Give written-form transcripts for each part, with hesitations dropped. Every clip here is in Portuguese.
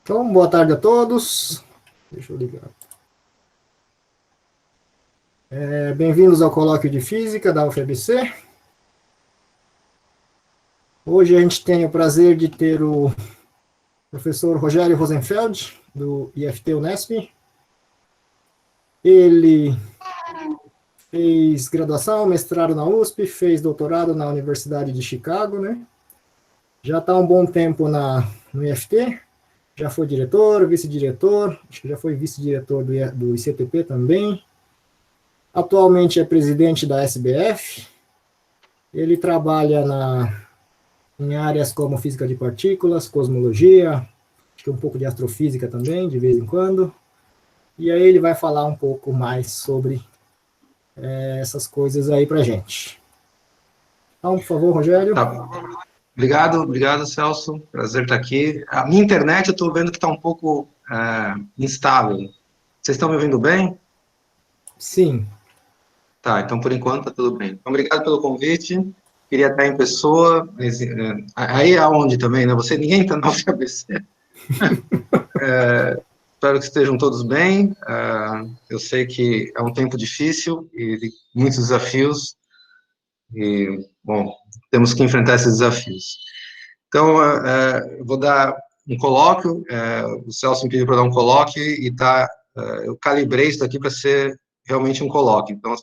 Então, boa tarde a todos. Deixa eu ligar. Bem-vindos ao colóquio de Física da UFABC. Hoje a gente tem o prazer de ter o professor Rogério Rosenfeld, do IFT Unesp. Ele fez graduação, mestrado na USP, fez doutorado na Universidade de Chicago, né? Já está há um bom tempo no IFT, já foi diretor, vice-diretor, acho que já foi vice-diretor do ICTP também. Atualmente é presidente da SBF. Ele trabalha em áreas como física de partículas, cosmologia, acho que um pouco de astrofísica também, de vez em quando. E aí ele vai falar um pouco mais sobre essas coisas aí para a gente. Então, por favor, Rogério. Tá. Obrigado, Celso. Prazer estar aqui. A minha internet eu estou vendo que está um pouco instável. Vocês estão me ouvindo bem? Sim. Tá, então por enquanto está tudo bem. Então, obrigado pelo convite. Queria estar em pessoa. Aí é onde também, né? Ninguém está na UFABC. Espero que estejam todos bem. Eu sei que é um tempo difícil e de muitos desafios. E, bom, temos que enfrentar esses desafios. Então, eu vou dar um colóquio, o Celso me pediu para dar um colóquio e eu calibrei isso daqui para ser realmente um colóquio. Então,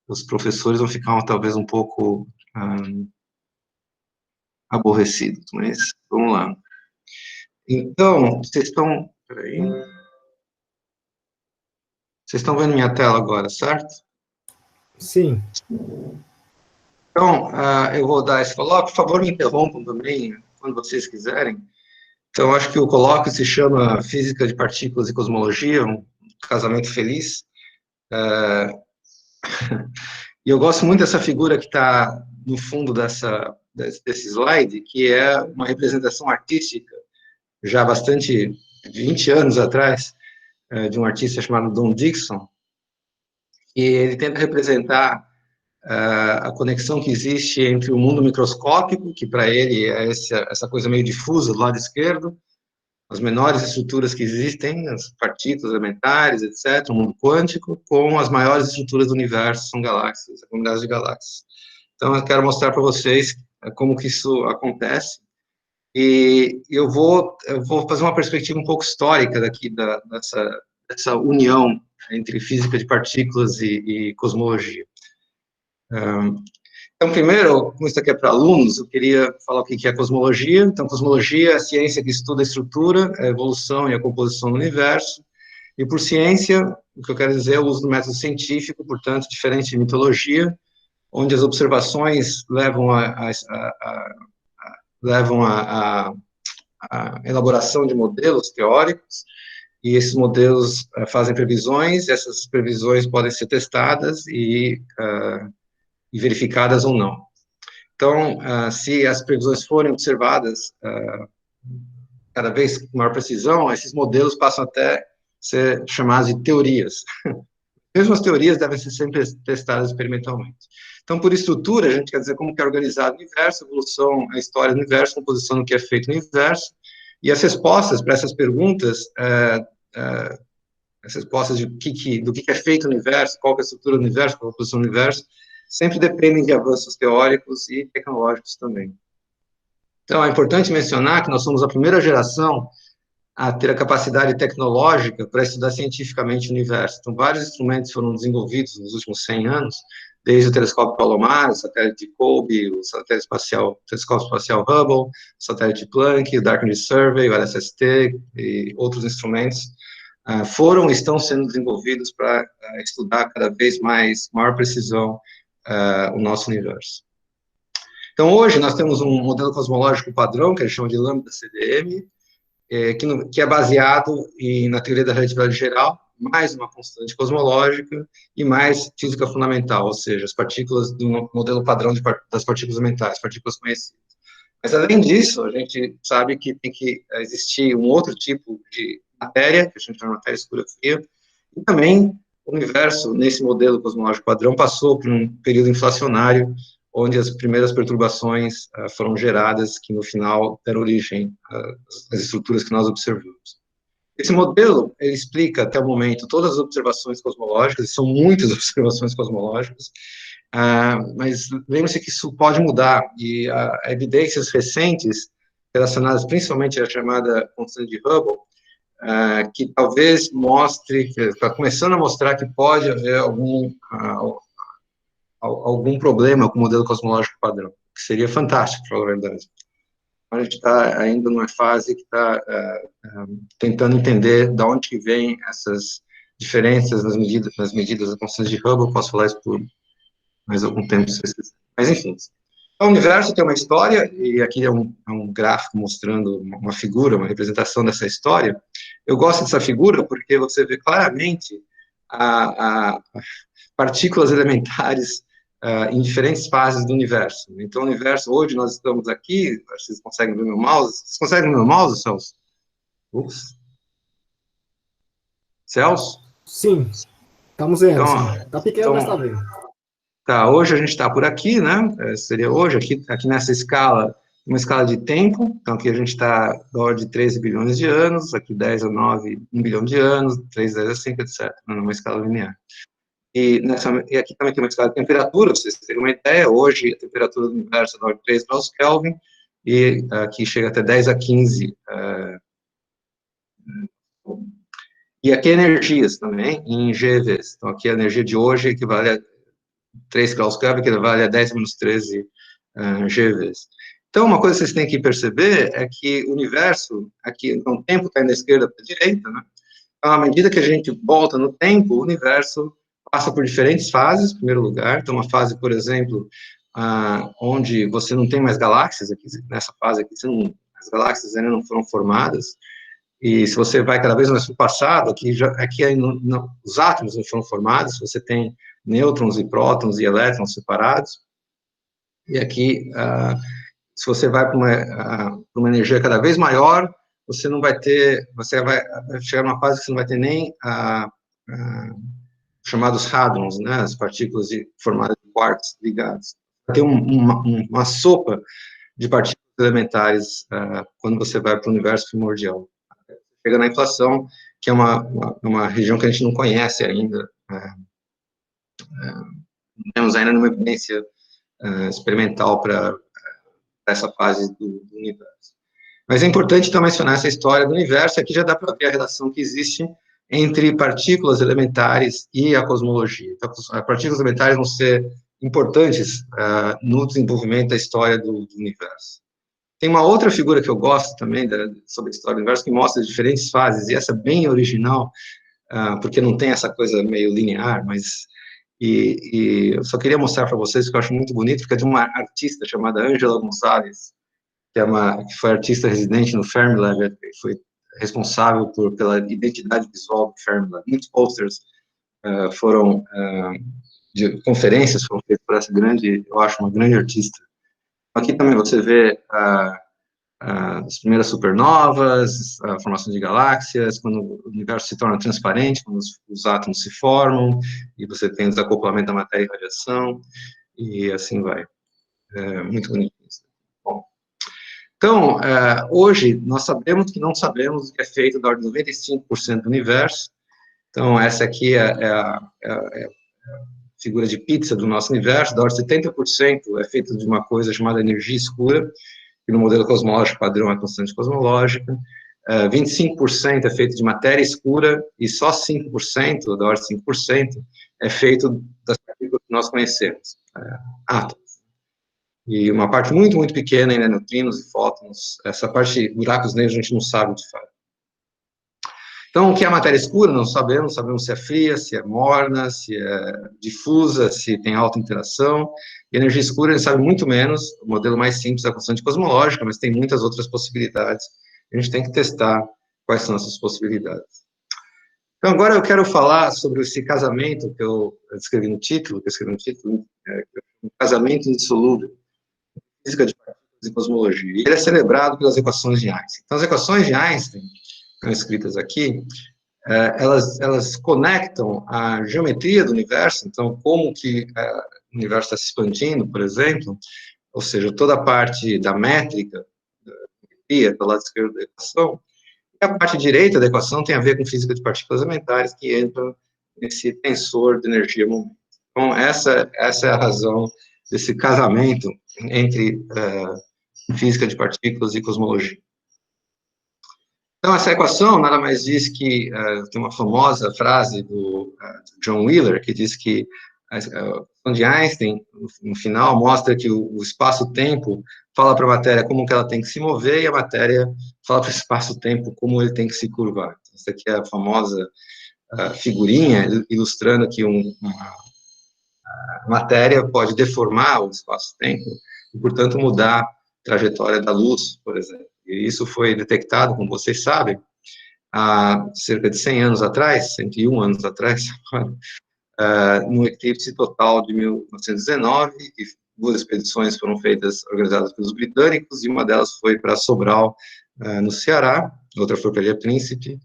os professores vão ficar talvez um pouco aborrecidos, mas vamos lá. Então, vocês estão vendo minha tela agora, certo? Sim. Então, eu vou dar esse colóquio, por favor, me interrompam também, quando vocês quiserem. Então, acho que o colóquio se chama Física de Partículas e Cosmologia, um casamento feliz. E eu gosto muito dessa figura que está no fundo desse slide, que é uma representação artística, já bastante, 20 anos atrás, de um artista chamado Don Dixon, e ele tenta representar a conexão que existe entre o mundo microscópico, que para ele é essa coisa meio difusa do lado esquerdo, as menores estruturas que existem, as partículas elementares, etc., o mundo quântico, com as maiores estruturas do universo, são galáxias, a comunidade de galáxias. Então, eu quero mostrar para vocês como que isso acontece, e eu vou fazer uma perspectiva um pouco histórica daqui, dessa união entre física de partículas e cosmologia. Então, primeiro, como isso aqui é para alunos, eu queria falar o que é cosmologia. Então, cosmologia é a ciência que estuda a estrutura, a evolução e a composição do universo. E por ciência, o que eu quero dizer é o uso do método científico, portanto, diferente de mitologia, onde as observações levam à elaboração de modelos teóricos, e esses modelos fazem previsões, essas previsões podem ser testadas e verificadas ou não. Então, se as previsões forem observadas cada vez com maior precisão, esses modelos passam até ser chamados de teorias. Mesmo as teorias devem ser sempre testadas experimentalmente. Então, por estrutura, a gente quer dizer como que é organizado o universo, a evolução, a história do universo, a composição do que é feito no universo, e as respostas para essas perguntas, as respostas do que é feito no universo, qual é a estrutura do universo, qual é a composição do universo, sempre dependem de avanços teóricos e tecnológicos também. Então, é importante mencionar que nós somos a primeira geração a ter a capacidade tecnológica para estudar cientificamente o universo. Então, vários instrumentos foram desenvolvidos nos últimos 100 anos, desde o telescópio Palomar, o satélite Kobe, o telescópio espacial Hubble, o satélite Planck, o Dark Energy Survey, o LSST e outros instrumentos foram e estão sendo desenvolvidos para estudar cada vez maior precisão o nosso universo. Então, hoje, nós temos um modelo cosmológico padrão, que a gente chama de lambda CDM, que é baseado na teoria da relatividade geral, mais uma constante cosmológica e mais física fundamental, ou seja, as partículas do modelo padrão das partículas elementares, partículas conhecidas. Mas, além disso, a gente sabe que tem que existir um outro tipo de matéria, que a gente chama de matéria escura fria, e também o universo, nesse modelo cosmológico padrão, passou por um período inflacionário onde as primeiras perturbações foram geradas, que no final deram origem às estruturas que nós observamos. Esse modelo, ele explica até o momento todas as observações cosmológicas, e são muitas observações cosmológicas, mas lembre-se que isso pode mudar, e evidências recentes, relacionadas principalmente à chamada constante de Hubble, que talvez mostre, está começando a mostrar que pode haver algum problema com o modelo cosmológico padrão, que seria fantástico, para a verdade. A gente está ainda numa fase que está tentando entender de onde que vem essas diferenças nas medidas da constante de Hubble. Posso falar isso por mais algum tempo, se vocês quiserem. Mas, enfim, o universo tem uma história, e aqui é um gráfico mostrando uma figura, uma representação dessa história. Eu gosto dessa figura porque você vê claramente partículas elementares em diferentes fases do universo. Então, o universo, hoje nós estamos aqui, vocês conseguem ver meu mouse? Vocês conseguem ver meu mouse, Celso? Ups. Celso? Sim, estamos vendo, Então, sim. Está pequeno, mas está vendo. Tá, hoje a gente está por aqui, né? Seria hoje, aqui nessa escala, uma escala de tempo. Então, aqui a gente está na ordem de 13 bilhões de anos, aqui 10 a 9, 1 bilhão de anos, 3 a 10 a 5, etc., numa escala linear. E aqui também tem uma escala de temperatura, para vocês terem uma ideia. Hoje, a temperatura do universo é de 3 graus Kelvin, e aqui chega até 10 a 15. E aqui energias também, em GeVs. Então, aqui a energia de hoje equivale a 3 graus Kelvin, que equivale a 10 menos 13 GeVs. Então, uma coisa que vocês têm que perceber é que o universo, aqui, então, o tempo está indo da esquerda para a direita, né? Então, à medida que a gente volta no tempo, o universo passa por diferentes fases, em primeiro lugar. Então, uma fase, por exemplo, onde você não tem mais galáxias, aqui, nessa fase aqui, as galáxias ainda não foram formadas, e se você vai cada vez mais para o passado, aqui os átomos não foram formados, você tem nêutrons e prótons e elétrons separados, e aqui, se você vai para uma energia cada vez maior, você vai chegar numa fase que você não vai ter nem chamados hadrons, né, as partículas formadas de quarks ligados. Vai ter uma sopa de partículas elementares quando você vai para o universo primordial. Chega na inflação, que é uma região que a gente não conhece ainda, não temos ainda uma evidência experimental para essa fase do universo. Mas é importante então mencionar essa história do universo, aqui já dá para ver a relação que existe entre partículas elementares e a cosmologia. Então, as partículas elementares vão ser importantes no desenvolvimento da história do universo. Tem uma outra figura que eu gosto também sobre a história do universo, que mostra diferentes fases, e essa é bem original, porque não tem essa coisa meio linear, mas... E eu só queria mostrar para vocês, que eu acho muito bonito, que é de uma artista chamada Angela Gonzalez, que foi artista residente no Fermilab, que foi responsável pela identidade visual do Fermilab. Muitos posters de conferências foram feitos por essa eu acho, uma grande artista. Aqui também você vê as primeiras supernovas, a formação de galáxias, quando o universo se torna transparente, quando os átomos se formam, e você tem o desacoplamento da matéria e radiação, e assim vai. Muito bonito isso. Bom, então, hoje, nós sabemos que não sabemos o que é feito da ordem de 95% do universo. Então, essa aqui é a figura de pizza do nosso universo. Da ordem de 70% é feito de uma coisa chamada energia escura, que no modelo cosmológico padrão é a constante cosmológica. 25% é feito de matéria escura, e só 5%, da ordem de 5%, é feito das partículas que nós conhecemos, átomos. E uma parte muito, muito pequena ainda é neutrinos e fótons. Essa parte, buracos negros, a gente não sabe de fato. Então, o que é a matéria escura? Não sabemos se é fria, se é morna, se é difusa, se tem alta interação. E energia escura, a gente sabe muito menos. O modelo mais simples é a constante cosmológica, mas tem muitas outras possibilidades. A gente tem que testar quais são essas possibilidades. Então, agora eu quero falar sobre esse casamento que eu escrevi no título, um casamento indissolúvel, física de partículas e cosmologia. E ele é celebrado pelas equações de Einstein. Então, as equações de Einstein, estão escritas aqui, elas conectam a geometria do universo, então, como que universo está se expandindo, por exemplo, ou seja, toda a parte da métrica, do lado esquerdo da equação, e a parte direita da equação tem a ver com física de partículas elementares, que entra nesse tensor de energia-momento. Então, essa é a razão desse casamento entre física de partículas e cosmologia. Então, essa equação nada mais diz que, tem uma famosa frase do John Wheeler, que diz que a equação de Einstein, no final, mostra que o espaço-tempo fala para a matéria como que ela tem que se mover, e a matéria fala para o espaço-tempo como ele tem que se curvar. Essa aqui é a famosa figurinha, ilustrando que uma matéria pode deformar o espaço-tempo, e, portanto, mudar a trajetória da luz, por exemplo. E isso foi detectado, como vocês sabem, há cerca de 100 anos atrás, 101 anos atrás, no eclipse total de 1919, e 2 expedições foram feitas, organizadas pelos britânicos, e uma delas foi para Sobral, no Ceará, outra foi para Ilha Príncipe,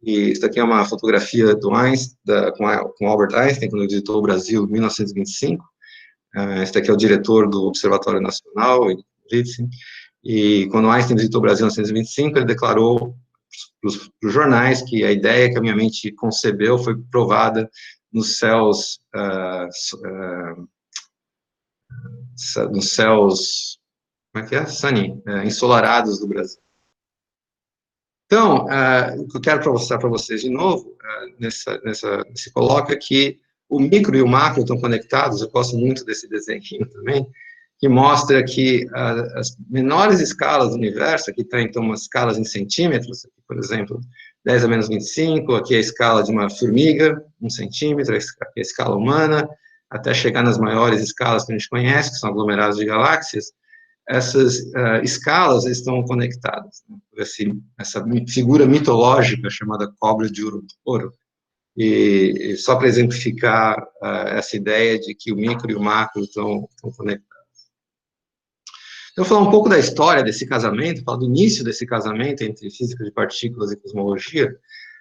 e isso aqui é uma fotografia do Einstein, com Albert Einstein, quando ele visitou o Brasil em 1925, esse aqui é o diretor do Observatório Nacional, e quando Einstein visitou o Brasil em 1925, ele declarou para os jornais que a ideia que a minha mente concebeu foi provada nos céus, como é que é? Sunny, ensolarados do Brasil. Então, o que eu quero mostrar para vocês de novo, nesse colóquio, é que o micro e o macro estão conectados. Eu gosto muito desse desenho também, que mostra que as menores escalas do universo, aqui está, então, umas escalas em centímetros, aqui, por exemplo, 10 a menos 25, aqui é a escala de uma formiga, 1 centímetro, aqui é a escala humana, até chegar nas maiores escalas que a gente conhece, que são aglomerados de galáxias. Essas escalas estão conectadas, né, por essa figura mitológica chamada cobra de ouro. E só para exemplificar essa ideia de que o micro e o macro estão conectados. Então, falar um pouco da história desse casamento, falar do início desse casamento entre física de partículas e cosmologia.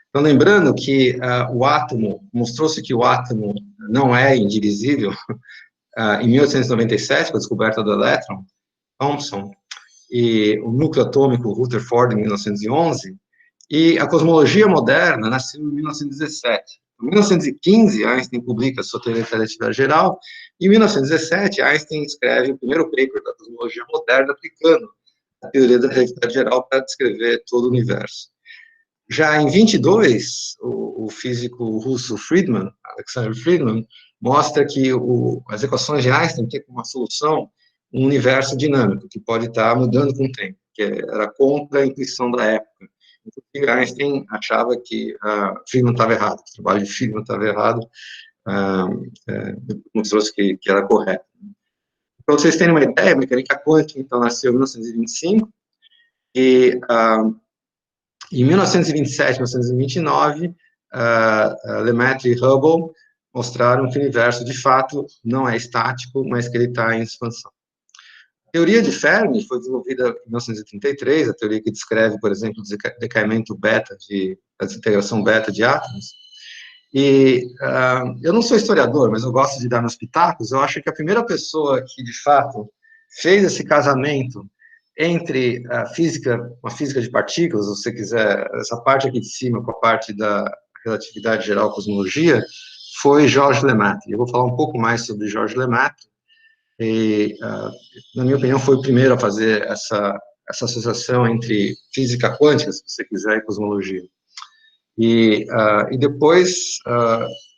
Então, lembrando que o átomo, mostrou-se que o átomo não é indivisível, em 1897, com a descoberta do elétron, Thomson, e o núcleo atômico Rutherford, em 1911, e a cosmologia moderna nasceu em 1917. Em 1915, Einstein publica sua teoria da relatividade geral, e em 1917, Einstein escreve o primeiro paper da cosmologia moderna aplicando a teoria da relatividade geral para descrever todo o universo. Já em 22, o físico russo Friedman, Alexander Friedman, mostra que as equações de Einstein têm como uma solução um universo dinâmico, que pode estar mudando com o tempo, que era contra a intuição da época. Inclusive, Einstein achava que Friedman estava errado, o trabalho de Friedman estava errado, mostrou-se que era correto. Para vocês terem uma ideia, a mecânica quântica, então, nasceu em 1925, e em 1927, 1929, Lemaitre e Hubble mostraram que o universo, de fato, não é estático, mas que ele está em expansão. A teoria de Fermi foi desenvolvida em 1933, a teoria que descreve, por exemplo, o decaimento beta, a desintegração beta de átomos. E eu não sou historiador, mas eu gosto de dar meus pitacos. Eu acho que a primeira pessoa que, de fato, fez esse casamento entre uma física de partículas, se você quiser, essa parte aqui de cima com a parte da relatividade geral, cosmologia, foi Georges Lemaitre. Eu vou falar um pouco mais sobre Georges Lemaitre, e, na minha opinião, foi o primeiro a fazer essa associação entre física quântica, se você quiser, e cosmologia. E depois,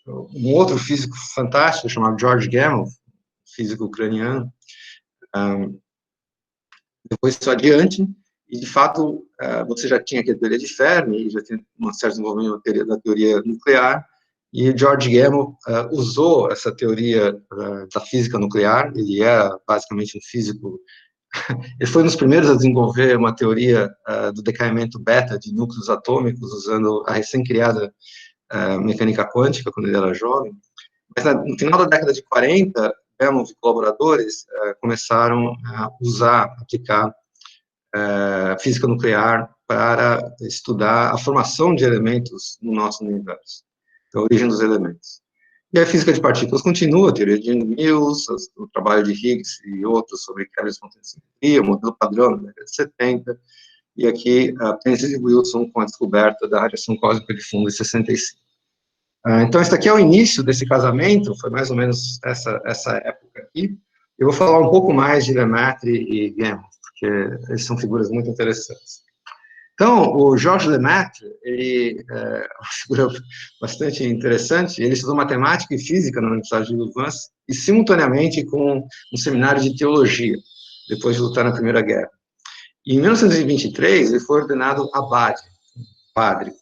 um outro físico fantástico, chamado George Gamow, físico ucraniano, depois isso adiante, e, de fato, você já tinha aqui a teoria de Fermi, já tinha um certo desenvolvimento da teoria nuclear, e George Gamow usou essa teoria da física nuclear. Ele era basicamente um físico, ele foi um dos primeiros a desenvolver uma teoria do decaimento beta de núcleos atômicos, usando a recém-criada mecânica quântica, quando ele era jovem. Mas no final da década de 40, Gamow e colaboradores começaram a aplicar física nuclear para estudar a formação de elementos no nosso universo, a origem dos elementos. E a física de partículas continua, a teoria de Mills, o trabalho de Higgs e outros sobre quebra de espontânea simetria, o modelo padrão da década de 70, e aqui a Penzias e Wilson com a descoberta da radiação cósmica de fundo em 65. Então, esse aqui é o início desse casamento, foi mais ou menos essa época aqui. Eu vou falar um pouco mais de Lemaitre e Gamow, porque eles são figuras muito interessantes. Então, o Georges Lemaitre, ele é uma figura bastante interessante, ele estudou matemática e física na Universidade de Louvain, e simultaneamente com um seminário de teologia, depois de lutar na Primeira Guerra. E em 1923, ele foi ordenado abade, padre.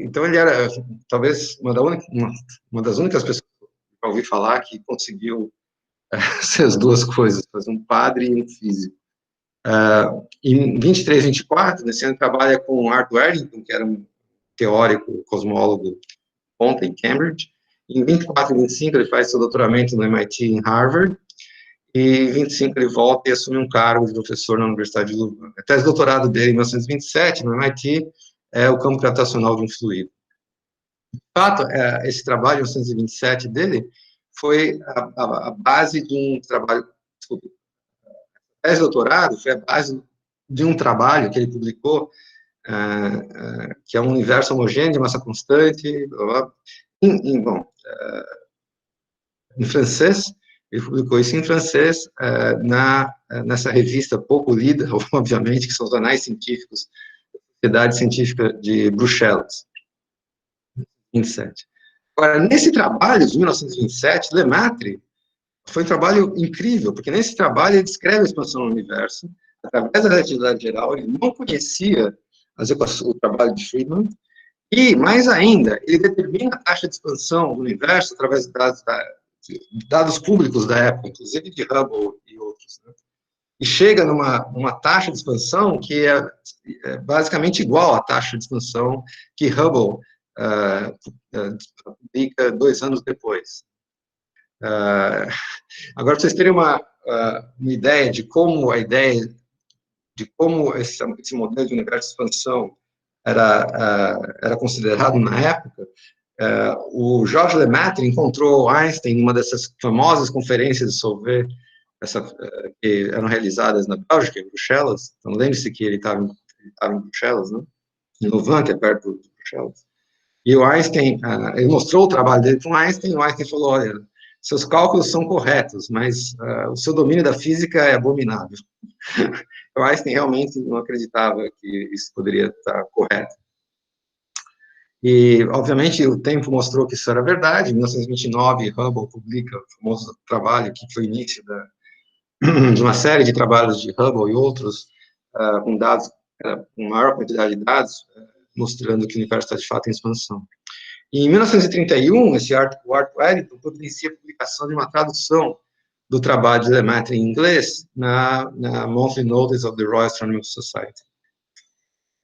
Então, ele era, talvez, uma das únicas pessoas que eu ouvi falar que conseguiu ser as duas coisas, fazer um padre e um físico. Em 23, 24, nesse ano, trabalha com Arthur Eddington, que era um teórico, cosmólogo, ontem em Cambridge. Em 24 e 25, ele faz seu doutoramento no MIT em Harvard. E em 25, ele volta e assume um cargo de professor na Universidade de Louvain. A tese de doutorado dele, em 1927, no MIT, é o campo gravitacional de um fluido. De fato, esse trabalho, em 1927, dele, foi a base de um trabalho, desculpa, a tese de doutorado foi a base de um trabalho que ele publicou, que é um universo homogêneo de massa constante, em francês, ele publicou isso em francês, nessa revista pouco lida, obviamente, que são os Anais Científicos da Sociedade Científica de Bruxelas, 27. Agora, nesse trabalho, de 1927, Lemaitre foi um trabalho incrível, porque nesse trabalho ele descreve a expansão do universo, através da relatividade geral, ele não conhecia o trabalho de Friedman, e, mais ainda, ele determina a taxa de expansão do universo através de dados públicos da época, inclusive de Hubble e outros, né? E chega numa taxa de expansão que é basicamente igual à taxa de expansão que Hubble publica 2 anos depois. Agora, para vocês terem uma ideia de como esse modelo de universo de expansão era considerado na época, o Georges Lemaitre encontrou Einstein em uma dessas famosas conferências de Solvay, que eram realizadas na Bélgica, em Bruxelas. Então, lembre-se que ele estava em Bruxelas, né? Em Louvain, que é perto de Bruxelas. E o Einstein, ele mostrou o trabalho dele para o Einstein, e o Einstein falou, olha, seus cálculos são corretos, mas o seu domínio da física é abominável. O Einstein realmente não acreditava que isso poderia estar correto. E, obviamente, o tempo mostrou que isso era verdade. Em 1929, Hubble publica o famoso trabalho que foi o início de uma série de trabalhos de Hubble e outros, com dados, com maior quantidade de dados, mostrando que o universo está, de fato, em expansão. E, em 1931, o Arthur Eddington providencia a publicação de uma tradução do trabalho de Lemaitre em inglês na Monthly Notice of the Royal Astronomical Society.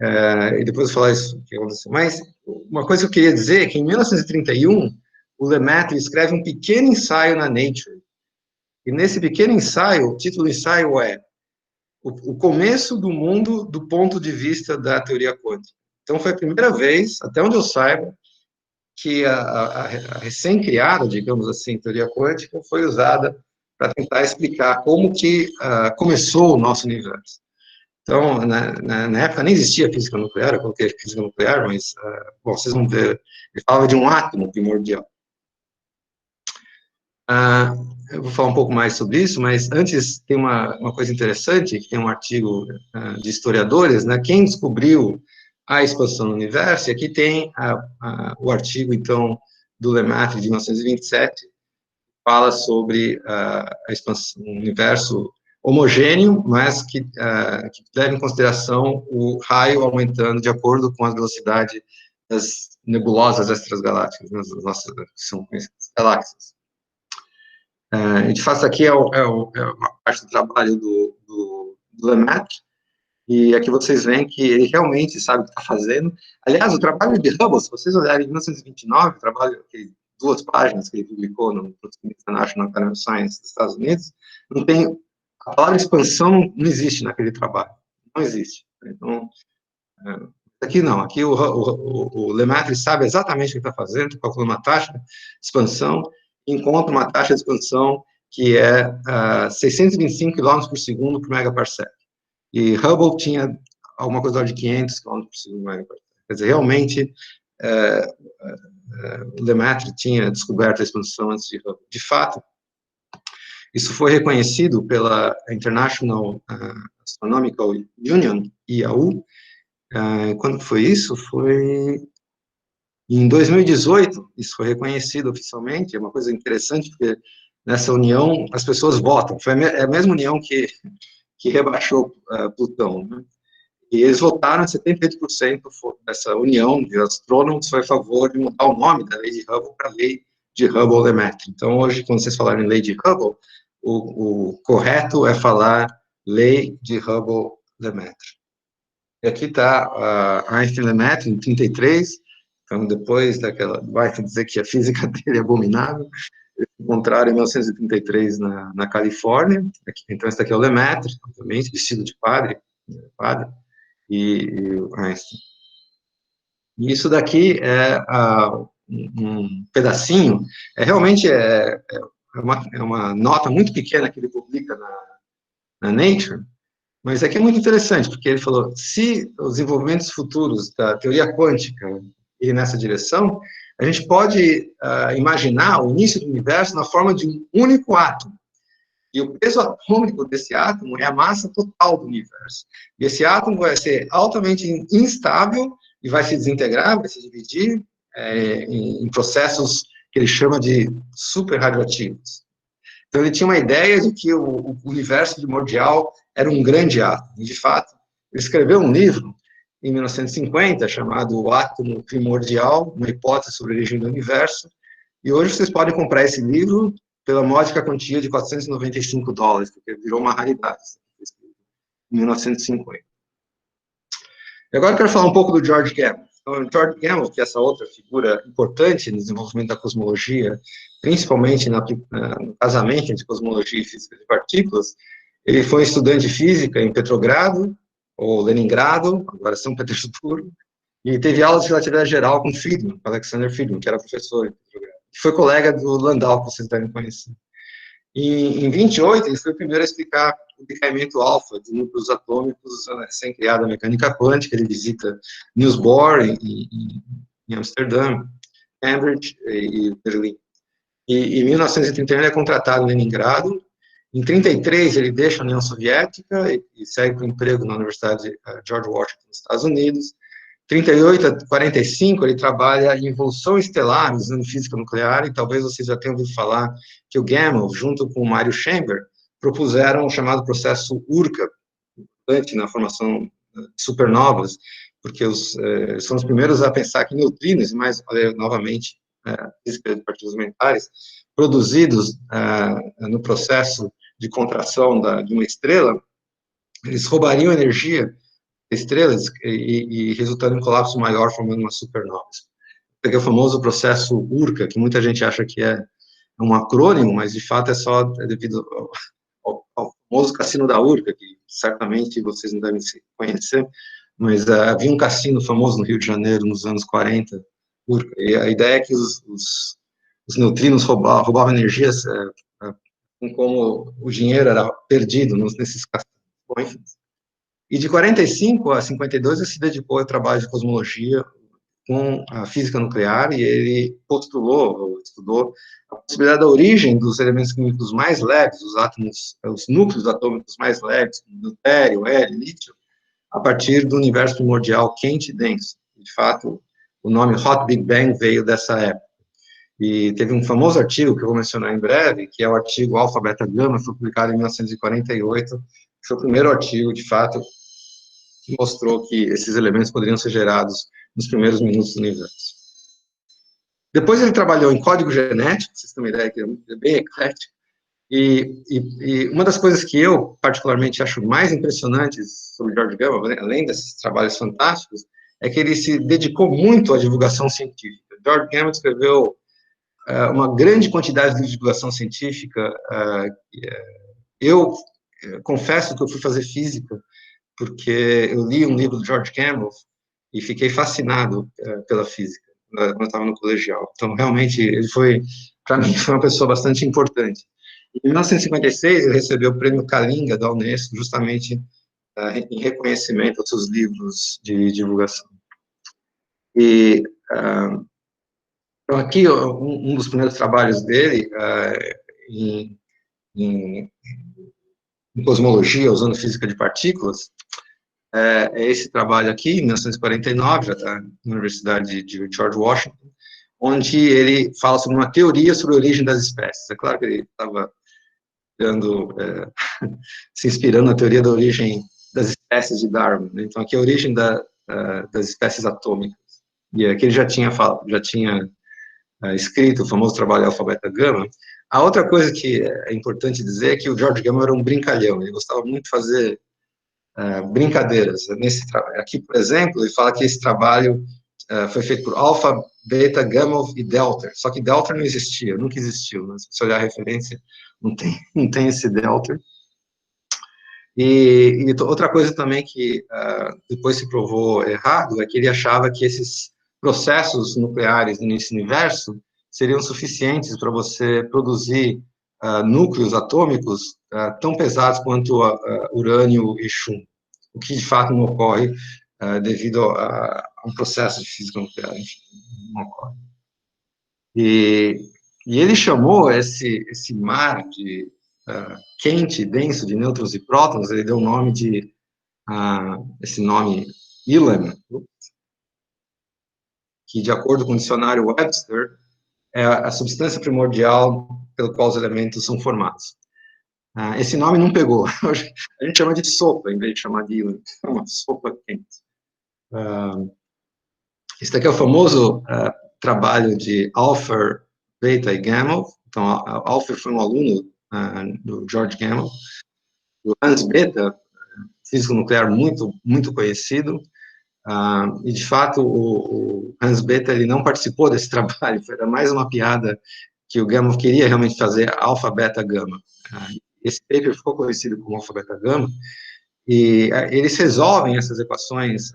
E depois eu vou falar isso que aconteceu. Mas uma coisa que eu queria dizer é que em 1931 o Lemaitre escreve um pequeno ensaio na Nature. E nesse pequeno ensaio, o título do ensaio é O Começo do Mundo do Ponto de Vista da Teoria Quântica. Então foi a primeira vez, até onde eu saiba, que a recém-criada, digamos assim, teoria quântica foi usada para tentar explicar como que começou o nosso universo. Então, na época nem existia física nuclear, eu coloquei física nuclear, mas, bom, vocês vão ver, ele falava de um átomo primordial. Eu vou falar um pouco mais sobre isso, mas antes tem uma coisa interessante, que tem um artigo de historiadores, né, quem descobriu a expansão do universo, e aqui tem o artigo, então, do Lemaitre, de 1927, fala sobre a expansão do universo homogêneo, mas que leva em consideração o raio aumentando de acordo com a velocidade das nebulosas extragalácticas, né, as nossas são galáxias. De fato, aqui é uma parte do trabalho do Lemaitre, e aqui vocês veem que ele realmente sabe o que está fazendo. Aliás, o trabalho de Hubble, se vocês olharem em 1929, o trabalho, 2 páginas que ele publicou no International Academy of Science dos Estados Unidos, não tem, a palavra expansão não existe naquele trabalho, não existe. Então, Aqui não, aqui o Lemaitre sabe exatamente o que está fazendo, calcula uma taxa de expansão, encontra uma taxa de expansão que é 625 km por segundo por megaparsec. E Hubble tinha alguma coisa de 500 km por segundo por megaparsec. Quer dizer, realmente, Lemaitre tinha descoberto a expansão antes de Hubble. De fato, isso foi reconhecido pela International Astronomical Union, IAU. Quando foi isso? Foi em 2018, isso foi reconhecido oficialmente. É uma coisa interessante, porque nessa união as pessoas votam. Foi a mesma união que rebaixou Plutão, né? E eles votaram, 78% dessa união de astrônomos foi a favor de mudar o nome da lei de Hubble para a lei de Hubble-Lemaître. Então, hoje, quando vocês falarem lei de Hubble, o correto é falar lei de Hubble-Lemaître. E aqui está Einstein-Lemaitre, em 33, então, depois daquela, vai dizer que a física dele é abominável, eles encontraram em 1933 na Califórnia. Então, esse aqui é o Lemaitre, obviamente, vestido de padre, e o Einstein. E isso daqui é um pedacinho, realmente uma nota muito pequena que ele publica na Nature, mas aqui é muito interessante, porque ele falou, se os desenvolvimentos futuros da teoria quântica irem nessa direção, a gente pode imaginar o início do universo na forma de um único átomo. E o peso atômico desse átomo é a massa total do universo. E esse átomo vai ser altamente instável e vai se desintegrar, vai se dividir em processos que ele chama de superradioativos. Então, ele tinha uma ideia de que o universo primordial era um grande átomo. E, de fato, ele escreveu um livro, em 1950, chamado O Átomo Primordial, uma hipótese sobre a origem do universo. E hoje vocês podem comprar esse livro pela módica quantia de $495, porque virou uma raridade, em 1950. E agora eu quero falar um pouco do George Gamow. Então, George Gamow, que é essa outra figura importante no desenvolvimento da cosmologia, principalmente no casamento entre cosmologia e física de partículas, ele foi estudante de física em Petrogrado, ou Leningrado, agora São Petersburgo, e teve aulas de relatividade geral com Friedman, Alexander Friedman, que era professor em Petrogrado, que foi colega do Landau, que vocês devem conhecer. E em 28, ele foi o primeiro a explicar o decaimento alfa de núcleos atômicos usando a recém-criada mecânica quântica. Ele visita Niels Bohr em Amsterdã, Cambridge e Berlim. E em 1931 ele é contratado em Leningrado. Em 33 ele deixa a União Soviética e segue para o emprego na Universidade George Washington, nos Estados Unidos. 38 a 45, ele trabalha em evolução estelar, usando física nuclear, e talvez vocês já tenham ouvido falar que o Gamow, junto com o Mario Chamber, propuseram o chamado processo Urca, importante na formação de supernovas, porque eles foram os primeiros a pensar que neutrinos, e mais, novamente, física de partículas elementares, produzidos no processo de contração de uma estrela, eles roubariam energia estrelas e resultando em um colapso maior, formando uma supernova. Peguei o famoso processo Urca, que muita gente acha que é um acrônimo, mas de fato é só devido ao famoso cassino da Urca, que certamente vocês não devem conhecer, mas havia um cassino famoso no Rio de Janeiro nos anos 40, Urca, e a ideia é que os neutrinos roubavam energias como o dinheiro era perdido nesses cassinos. Bom, enfim. E de 45 a 52, ele se dedicou ao trabalho de cosmologia com a física nuclear, e ele estudou a possibilidade da origem dos elementos químicos mais leves, os núcleos atômicos mais leves, como deutério, hélio, lítio, a partir do universo primordial quente e denso. De fato, o nome Hot Big Bang veio dessa época. E teve um famoso artigo, que eu vou mencionar em breve, que é o artigo Alfa Beta Gama, foi publicado em 1948, que foi o primeiro artigo, de fato, que mostrou que esses elementos poderiam ser gerados nos primeiros minutos do universo. Depois ele trabalhou em código genético, vocês têm uma ideia que é bem eclético, e uma das coisas que eu particularmente acho mais impressionantes sobre George Gamow, além desses trabalhos fantásticos, é que ele se dedicou muito à divulgação científica. George Gamow escreveu uma grande quantidade de divulgação científica. Eu confesso que eu fui fazer física porque eu li um livro do George Gamow, e fiquei fascinado pela física quando eu estava no colegial. Então, realmente, ele foi, para mim, foi uma pessoa bastante importante. Em 1956, ele recebeu o prêmio Kalinga da Unesco, justamente em reconhecimento aos seus livros de divulgação. E, então, aqui, um dos primeiros trabalhos dele, em cosmologia, usando física de partículas, é esse trabalho aqui, em 1949, já está na Universidade de George Washington, onde ele fala sobre uma teoria sobre a origem das espécies. É claro que ele estava se inspirando na teoria da origem das espécies de Darwin, né? Então, aqui é a origem das espécies atômicas. E aqui ele já tinha escrito o famoso trabalho Alfa Beta Gama. A outra coisa que é importante dizer é que o George Gamow era um brincalhão, ele gostava muito de fazer brincadeiras. Aqui, por exemplo, ele fala que esse trabalho foi feito por Alfa, Beta, Gamow e Delta, só que Delta não existia, nunca existiu, né? Se você olhar a referência, não tem esse Delta. E outra coisa também que depois se provou errado é que ele achava que esses processos nucleares nesse universo seriam suficientes para você produzir núcleos atômicos tão pesados quanto urânio e chumbo, o que de fato não ocorre devido a um processo de física nuclear, enfim, não ocorre. E ele chamou esse mar de quente, denso, de nêutrons e prótons, ele deu o nome de, esse nome, Elam, que, de acordo com o dicionário Webster, é a substância primordial pelo qual os elementos são formados. Esse nome não pegou. A gente chama de sopa, em vez de chamar de Elam. É uma sopa quente. Esse daqui é o famoso trabalho de Alpher, Beta e Gamow. Então, Alpher foi um aluno do George Gamow. O Hans Bethe, físico nuclear muito conhecido, e de fato o Hans Bethe ele não participou desse trabalho, foi mais uma piada que o Gamow queria realmente fazer alfa, beta, gama. Esse paper ficou conhecido como alfa, beta, gama, e eles resolvem essas equações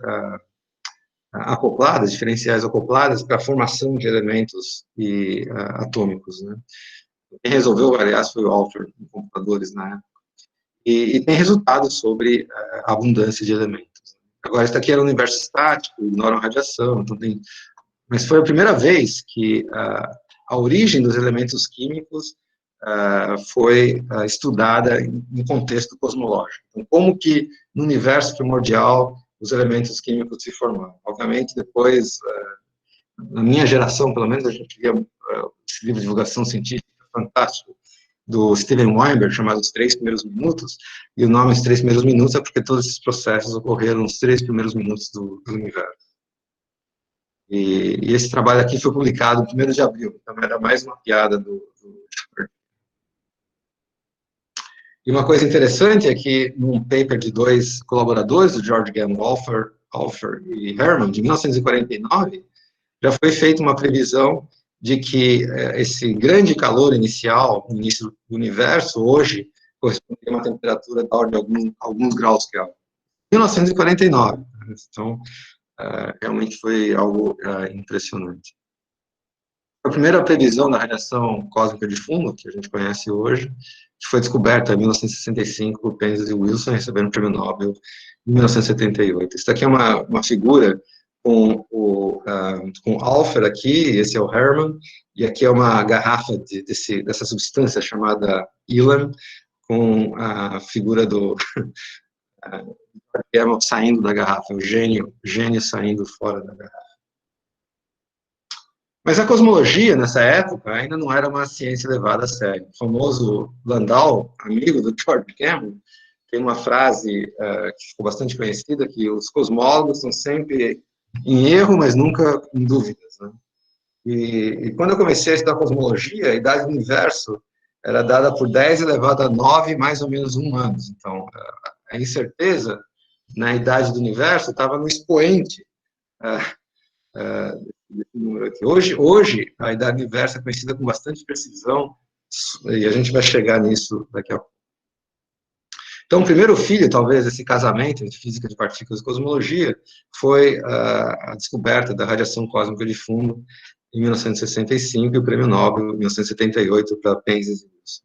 acopladas, diferenciais acopladas, para a formação de elementos atômicos, né? Quem resolveu, aliás, foi o Alpher, em computadores na época. E tem resultados sobre a abundância de elementos. Agora, isso aqui era um universo estático, ignoram radiação, então mas foi a primeira vez que a origem dos elementos químicos foi estudada em contexto cosmológico. Então, como que no universo primordial os elementos químicos se formaram? Obviamente, depois, na minha geração, pelo menos, a gente via esse livro de divulgação científica fantástico, do Steven Weinberg, chamado Os 3 Primeiros Minutos, e o nome Os 3 Primeiros Minutos é porque todos esses processos ocorreram nos 3 primeiros minutos do universo. E esse trabalho aqui foi publicado no 1º de abril, então era mais uma piada do E uma coisa interessante é que, num paper de 2 colaboradores do George Gamow, Alpher e Hermann, de 1949, já foi feita uma previsão de que esse grande calor inicial, no início do universo, hoje, corresponde a uma temperatura da ordem de alguns graus Kelvin. 1949. Então, realmente foi algo impressionante. A primeira previsão da radiação cósmica de fundo, que a gente conhece hoje, que foi descoberta em 1965 por Penzias e Wilson, recebendo o Prêmio Nobel em 1978. Isso aqui é uma figura com Alpher aqui, esse é o Hermann, e aqui é uma garrafa dessa substância chamada Elam, com a figura do Gamow saindo da garrafa, o gênio saindo fora da garrafa. Mas a cosmologia, nessa época, ainda não era uma ciência levada a sério. O famoso Landau, amigo do George Gamow, tem uma frase que ficou bastante conhecida, que os cosmólogos estão sempre em erro, mas nunca em dúvidas, né? E quando eu comecei a estudar cosmologia, a idade do universo era dada por 10 elevado a 9, mais ou menos 1 ano. Então, a incerteza na idade do universo estava no expoente desse número aqui. Hoje, a idade do universo é conhecida com bastante precisão, e a gente vai chegar nisso daqui a pouco. Então, o primeiro filho, talvez, desse casamento entre física de partículas e cosmologia foi a descoberta da radiação cósmica de fundo em 1965 e o prêmio Nobel em 1978 para Penzias e Wilson.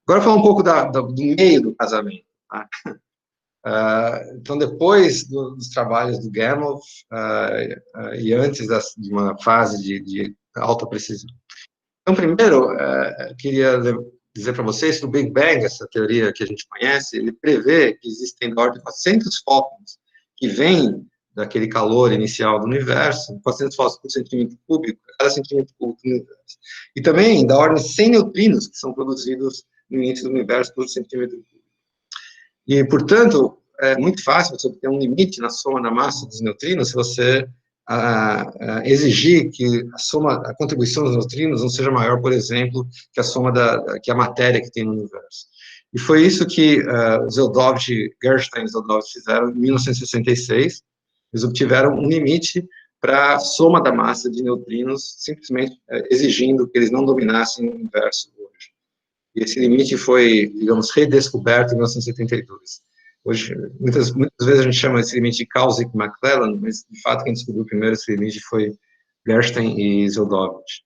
Agora, falar um pouco do meio do casamento. Tá? Então, depois dos trabalhos do Gamow e antes de uma fase de alta precisão. Então, primeiro, queria dizer para vocês que o Big Bang, essa teoria que a gente conhece, ele prevê que existem da ordem de 400 fótons que vêm daquele calor inicial do universo, 400 fótons por centímetro cúbico, cada centímetro cúbico do universo. E também da ordem de 100 neutrinos que são produzidos no início do universo por centímetro cúbico. E, portanto, é muito fácil você obter um limite na soma da massa dos neutrinos se você exigir que a contribuição dos neutrinos não seja maior, por exemplo, que a soma que a matéria que tem no universo. E foi isso que Gerstein e Zeldovich fizeram em 1966. Eles obtiveram um limite para a soma da massa de neutrinos, simplesmente exigindo que eles não dominassem o universo hoje. E esse limite foi, digamos, redescoberto em 1972. Hoje, muitas vezes a gente chama esse limite de Kausik-McClellan, mas, de fato, quem descobriu primeiro esse limite foi Gerstein e Zeldovich.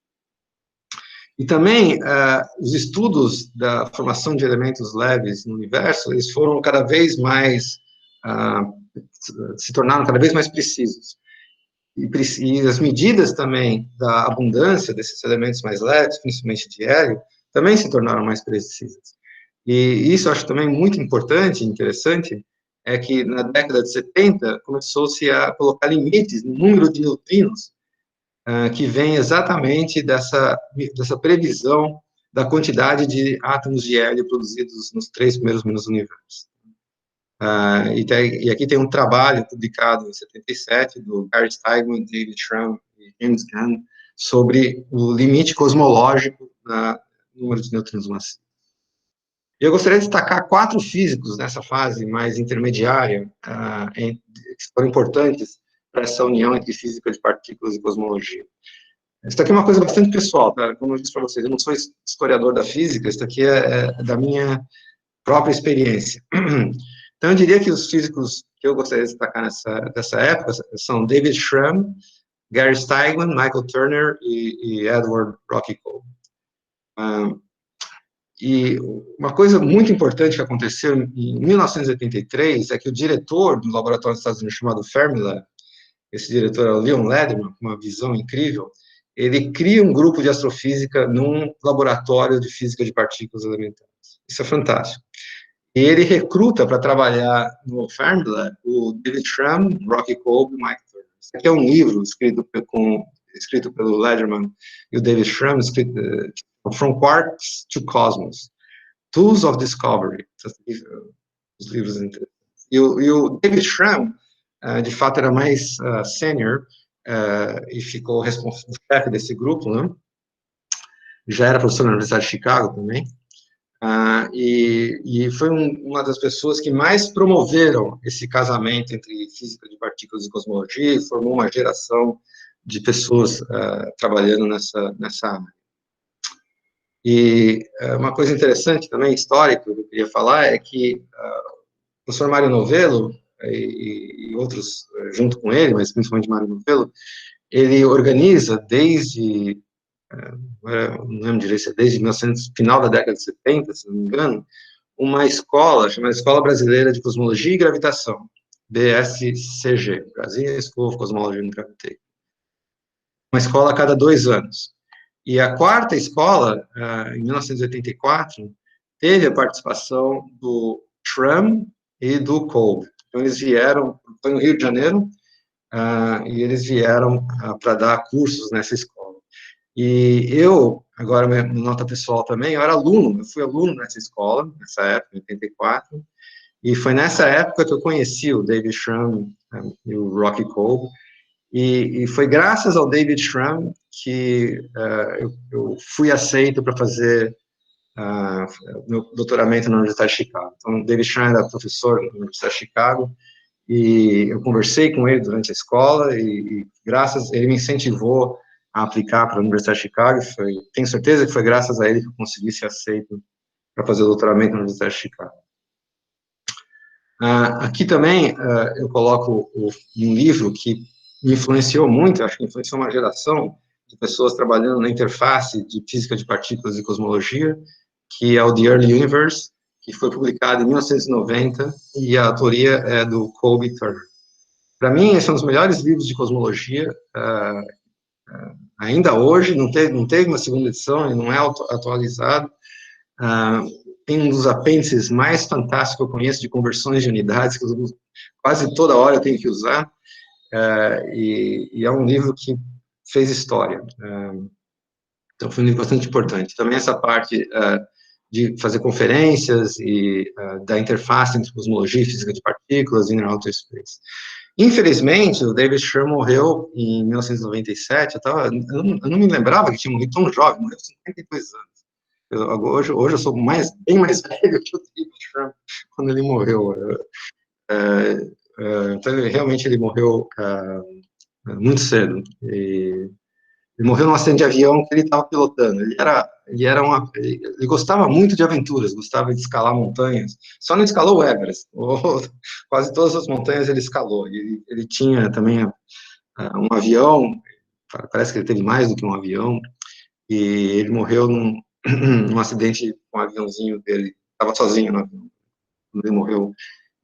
E também, os estudos da formação de elementos leves no universo, eles foram cada vez mais, se tornaram cada vez mais precisos. E as medidas também da abundância desses elementos mais leves, principalmente de hélio, também se tornaram mais precisas. E isso eu acho também muito importante e interessante, é que na década de 70 começou-se a colocar limites no número de neutrinos que vem exatamente dessa previsão da quantidade de átomos de hélio produzidos nos 3 primeiros minutos do universo. E aqui tem um trabalho publicado em 77 do Gary Steigman, David Schramm e James Gunn sobre o limite cosmológico no número de neutrinos massivos. Eu gostaria de destacar 4 físicos nessa fase mais intermediária, que foram importantes para essa união entre física de partículas e cosmologia. Isso aqui é uma coisa bastante pessoal, tá? Como eu disse para vocês, eu não sou historiador da física, isso aqui é da minha própria experiência. Então, eu diria que os físicos que eu gostaria de destacar dessa época são David Schramm, Gary Steigman, Michael Turner e Edward Rocky Cole. E uma coisa muito importante que aconteceu em 1983 é que o diretor do laboratório dos Estados Unidos chamado Fermilab, esse diretor é o Leon Lederman, com uma visão incrível, ele cria um grupo de astrofísica num laboratório de física de partículas elementares. Isso é fantástico. E ele recruta para trabalhar no Fermilab o David Schramm, Rocky Cole e Mike Turner. Esse aqui é um livro escrito pelo Lederman e o David Schramm, escrito From Quarks to Cosmos, Tools of Discovery, os livros interessantes. E o David Schramm, de fato, era mais sênior e ficou responsável, chefe desse grupo, né? Já era professor na Universidade de Chicago também, e foi uma das pessoas que mais promoveram esse casamento entre física de partículas e cosmologia, e formou uma geração de pessoas trabalhando nessa área. E uma coisa interessante também, histórica, que eu queria falar, é que o professor Mário Novello, e outros junto com ele, mas principalmente Mário Novello, ele organiza desde, não lembro direito, se é desde final da década de 70, se não me engano, uma escola chamada Escola Brasileira de Cosmologia e Gravitação, BSCG, Brasília School of Cosmology and Gravitation. Uma escola a cada 2 anos. E a 4ª escola, em 1984, teve a participação do Schramm e do Kolbe. Então, eles vieram, foi no Rio de Janeiro, e eles vieram para dar cursos nessa escola. E eu, agora, minha nota pessoal também, eu fui aluno nessa escola, nessa época, em 84, e foi nessa época que eu conheci o David Schramm e o Rocky Kolbe, e foi graças ao David Schramm que eu fui aceito para fazer meu doutoramento na Universidade de Chicago. Então, o David Schramm era professor na Universidade de Chicago, e eu conversei com ele durante a escola, e ele me incentivou a aplicar para a Universidade de Chicago, tenho certeza que foi graças a ele que eu consegui ser aceito para fazer o doutoramento na Universidade de Chicago. Aqui também eu coloco um livro que me influenciou muito, acho que influenciou uma geração de pessoas trabalhando na interface de física de partículas e cosmologia, que é o The Early Universe, que foi publicado em 1990, e a autoria é do Colby Turner. Para mim, esse é um dos melhores livros de cosmologia, ainda hoje, não teve uma segunda edição, ele não é atualizado. Tem um dos apêndices mais fantásticos que eu conheço de conversões de unidades, que eu quase toda hora eu tenho que usar, e é um livro que fez história. Então, foi um livro bastante importante. Também essa parte de fazer conferências e da interface entre cosmologia e física de partículas e inner outer space. Infelizmente, o David Sherr morreu em 1997, eu não me lembrava que tinha morrido tão jovem, morreu com 52 anos. Hoje eu sou bem mais velho que o David Sherr quando ele morreu. Então, realmente, ele morreu muito cedo. Ele morreu num acidente de avião que ele estava pilotando. Ele gostava muito de aventuras, gostava de escalar montanhas. Só não escalou o Everest. Quase todas as montanhas ele escalou. Ele tinha também um avião. Parece que ele teve mais do que um avião. E ele morreu num acidente com um aviãozinho dele. Estava sozinho no avião. Ele morreu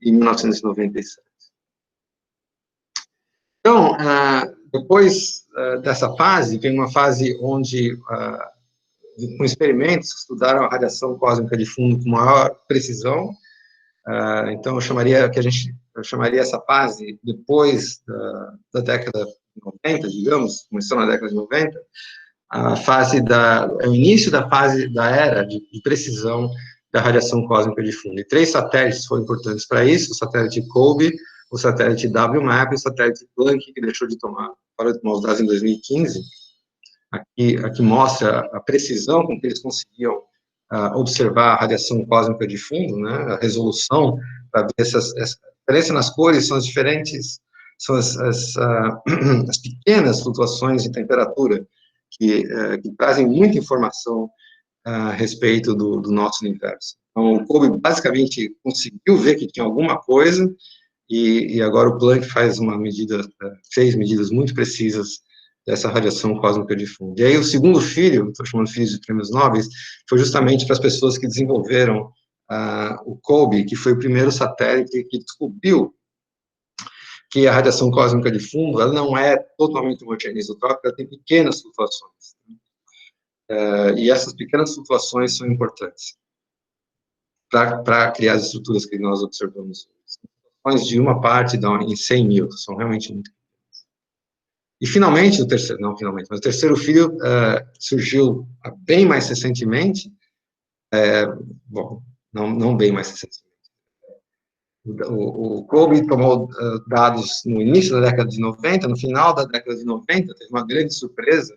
em 1997. Então, depois dessa fase, vem uma fase onde, com experimentos, estudaram a radiação cósmica de fundo com maior precisão. Então, eu chamaria essa fase, depois da década de 90, digamos, começou na década de 90, é o início da fase da era de precisão da radiação cósmica de fundo. E 3 satélites foram importantes para isso: o satélite COBE, o satélite WMAP e o satélite Planck, que deixou de parou de tomar os dados em 2015. Aqui mostra a precisão com que eles conseguiam observar a radiação cósmica de fundo, né, a resolução, para ver essa diferença nas cores, são as diferentes, são as pequenas flutuações de temperatura que trazem muita informação a respeito do nosso universo. Então, o COBE basicamente conseguiu ver que tinha alguma coisa, e agora o Planck fez medidas muito precisas dessa radiação cósmica de fundo. E aí o segundo filho, estou chamando filhos de prêmios nobres, foi justamente para as pessoas que desenvolveram o COBE, que foi o primeiro satélite que descobriu que a radiação cósmica de fundo, ela não é totalmente homogênea isotrópica, ela tem pequenas flutuações. E essas pequenas flutuações são importantes para criar as estruturas que nós observamos hoje. Flutuações de uma parte em 100 mil, são realmente muito pequenas. E finalmente, mas o terceiro filho surgiu bem mais recentemente, não bem mais recentemente. O COBE tomou dados no início da década de 90, no final da década de 90, teve uma grande surpresa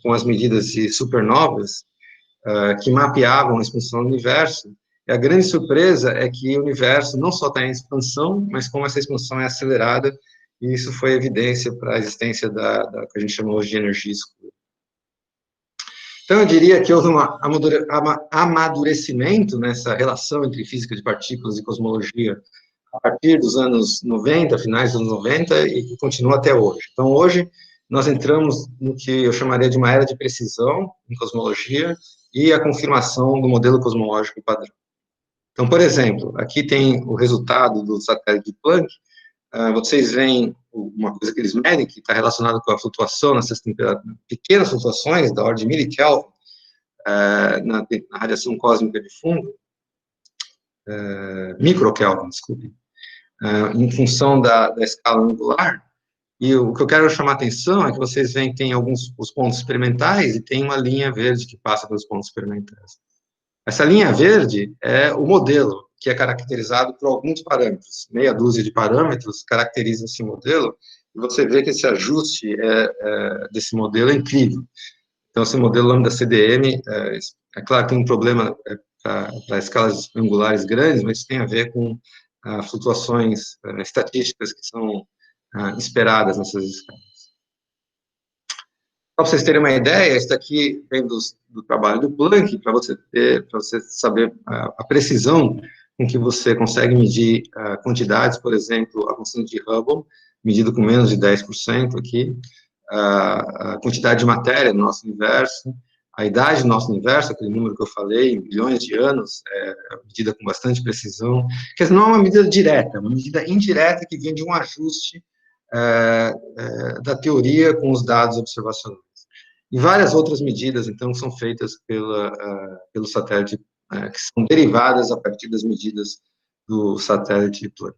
com as medidas de supernovas que mapeavam a expansão do universo. E a grande surpresa é que o universo não só está em expansão, mas como essa expansão é acelerada, e isso foi evidência para a existência da que a gente chama hoje de energia escura. Então, eu diria que houve um amadurecimento nessa relação entre física de partículas e cosmologia a partir dos anos 90, finais dos anos 90, e que continua até hoje. Então, hoje, nós entramos no que eu chamaria de uma era de precisão em cosmologia e a confirmação do modelo cosmológico padrão. Então, por exemplo, aqui tem o resultado do satélite Planck. Vocês veem uma coisa que eles medem, que está relacionada com a flutuação nessas pequenas flutuações da ordem de milikelvin na radiação cósmica de fundo, microkelvin, desculpe, em função da escala angular. E o que eu quero chamar a atenção é que vocês veem que tem os pontos experimentais e tem uma linha verde que passa pelos pontos experimentais. Essa linha verde é o modelo, que é caracterizado por alguns parâmetros. Meia dúzia de parâmetros caracterizam esse modelo, e você vê que esse ajuste desse modelo é incrível. Então, esse modelo lambda CDM, é claro que tem um problema para escalas angulares grandes, mas tem a ver com flutuações estatísticas que são esperadas nessas escalas. Para vocês terem uma ideia, isso aqui vem do trabalho do Planck, para você saber a precisão em que você consegue medir quantidades, por exemplo, a constante de Hubble, medido com menos de 10% aqui, a quantidade de matéria no nosso universo, a idade do nosso universo, aquele número que eu falei, em bilhões de anos, medida com bastante precisão. Quer dizer, não é uma medida direta, é uma medida indireta que vem de um ajuste da teoria com os dados observacionais. E várias outras medidas, então, são feitas pelo satélite, que são derivadas a partir das medidas do satélite Planck.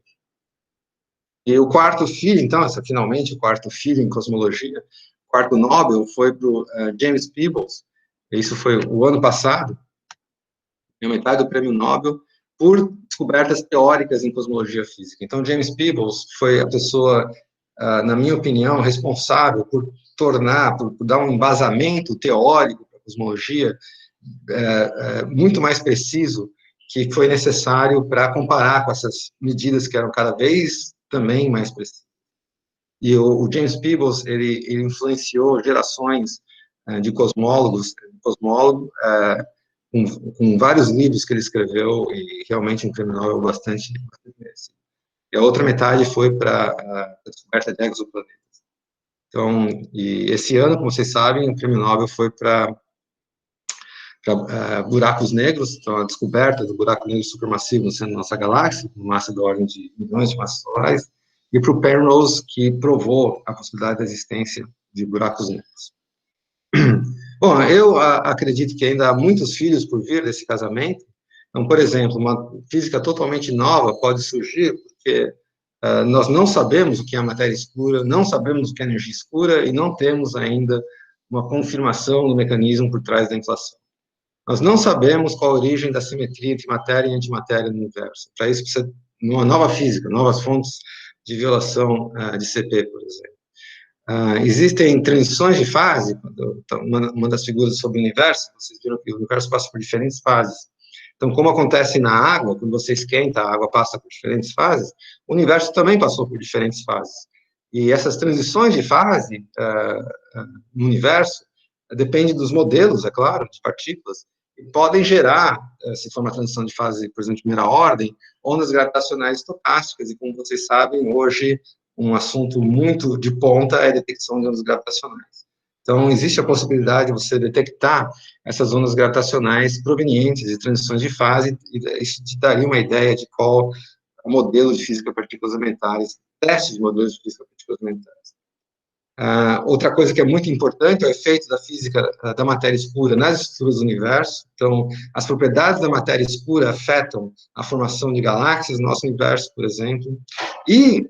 E o quarto filho, então, finalmente, o quarto filho em cosmologia, o quarto Nobel foi para o James Peebles, isso foi o ano passado, a metade do prêmio Nobel, por descobertas teóricas em cosmologia física. Então, James Peebles foi a pessoa, na minha opinião, responsável por dar um embasamento teórico para a cosmologia muito mais preciso que foi necessário para comparar com essas medidas que eram cada vez também mais precisas. E o James Peebles, ele influenciou gerações de cosmólogos, com vários livros que ele escreveu, e realmente um prêmio Nobel bastante merecido. E a outra metade foi para a descoberta de exoplanetas. Então, e esse ano, como vocês sabem, o prêmio Nobel foi para buracos negros, então a descoberta do buraco negro supermassivo no centro da nossa galáxia, com massa da ordem de milhões de massas solares, e para o Penrose, que provou a possibilidade da existência de buracos negros. Bom, eu acredito que ainda há muitos filhos por vir desse casamento. Então, por exemplo, uma física totalmente nova pode surgir, porque nós não sabemos o que é a matéria escura, não sabemos o que é energia escura, e não temos ainda uma confirmação do mecanismo por trás da inflação. Nós não sabemos qual a origem da simetria entre matéria e antimatéria no universo. Para isso, precisa de uma nova física, novas fontes de violação de CP, por exemplo. Existem transições de fase, uma das figuras sobre o universo, vocês viram que o universo passa por diferentes fases. Então, como acontece na água, quando você esquenta, a água passa por diferentes fases, o universo também passou por diferentes fases. E essas transições de fase no universo dependem dos modelos, é claro, de partículas, e podem gerar, se for uma transição de fase, por exemplo, de primeira ordem, ondas gravitacionais estocásticas, e como vocês sabem, hoje, um assunto muito de ponta é a detecção de ondas gravitacionais. Então, existe a possibilidade de você detectar essas ondas gravitacionais provenientes de transições de fase, e isso te daria uma ideia de qual é o modelo de física de partículas elementares, testes de modelos de física de partículas elementares. Outra coisa que é muito importante é o efeito da física da matéria escura nas estruturas do universo. Então, as propriedades da matéria escura afetam a formação de galáxias no nosso universo, por exemplo. E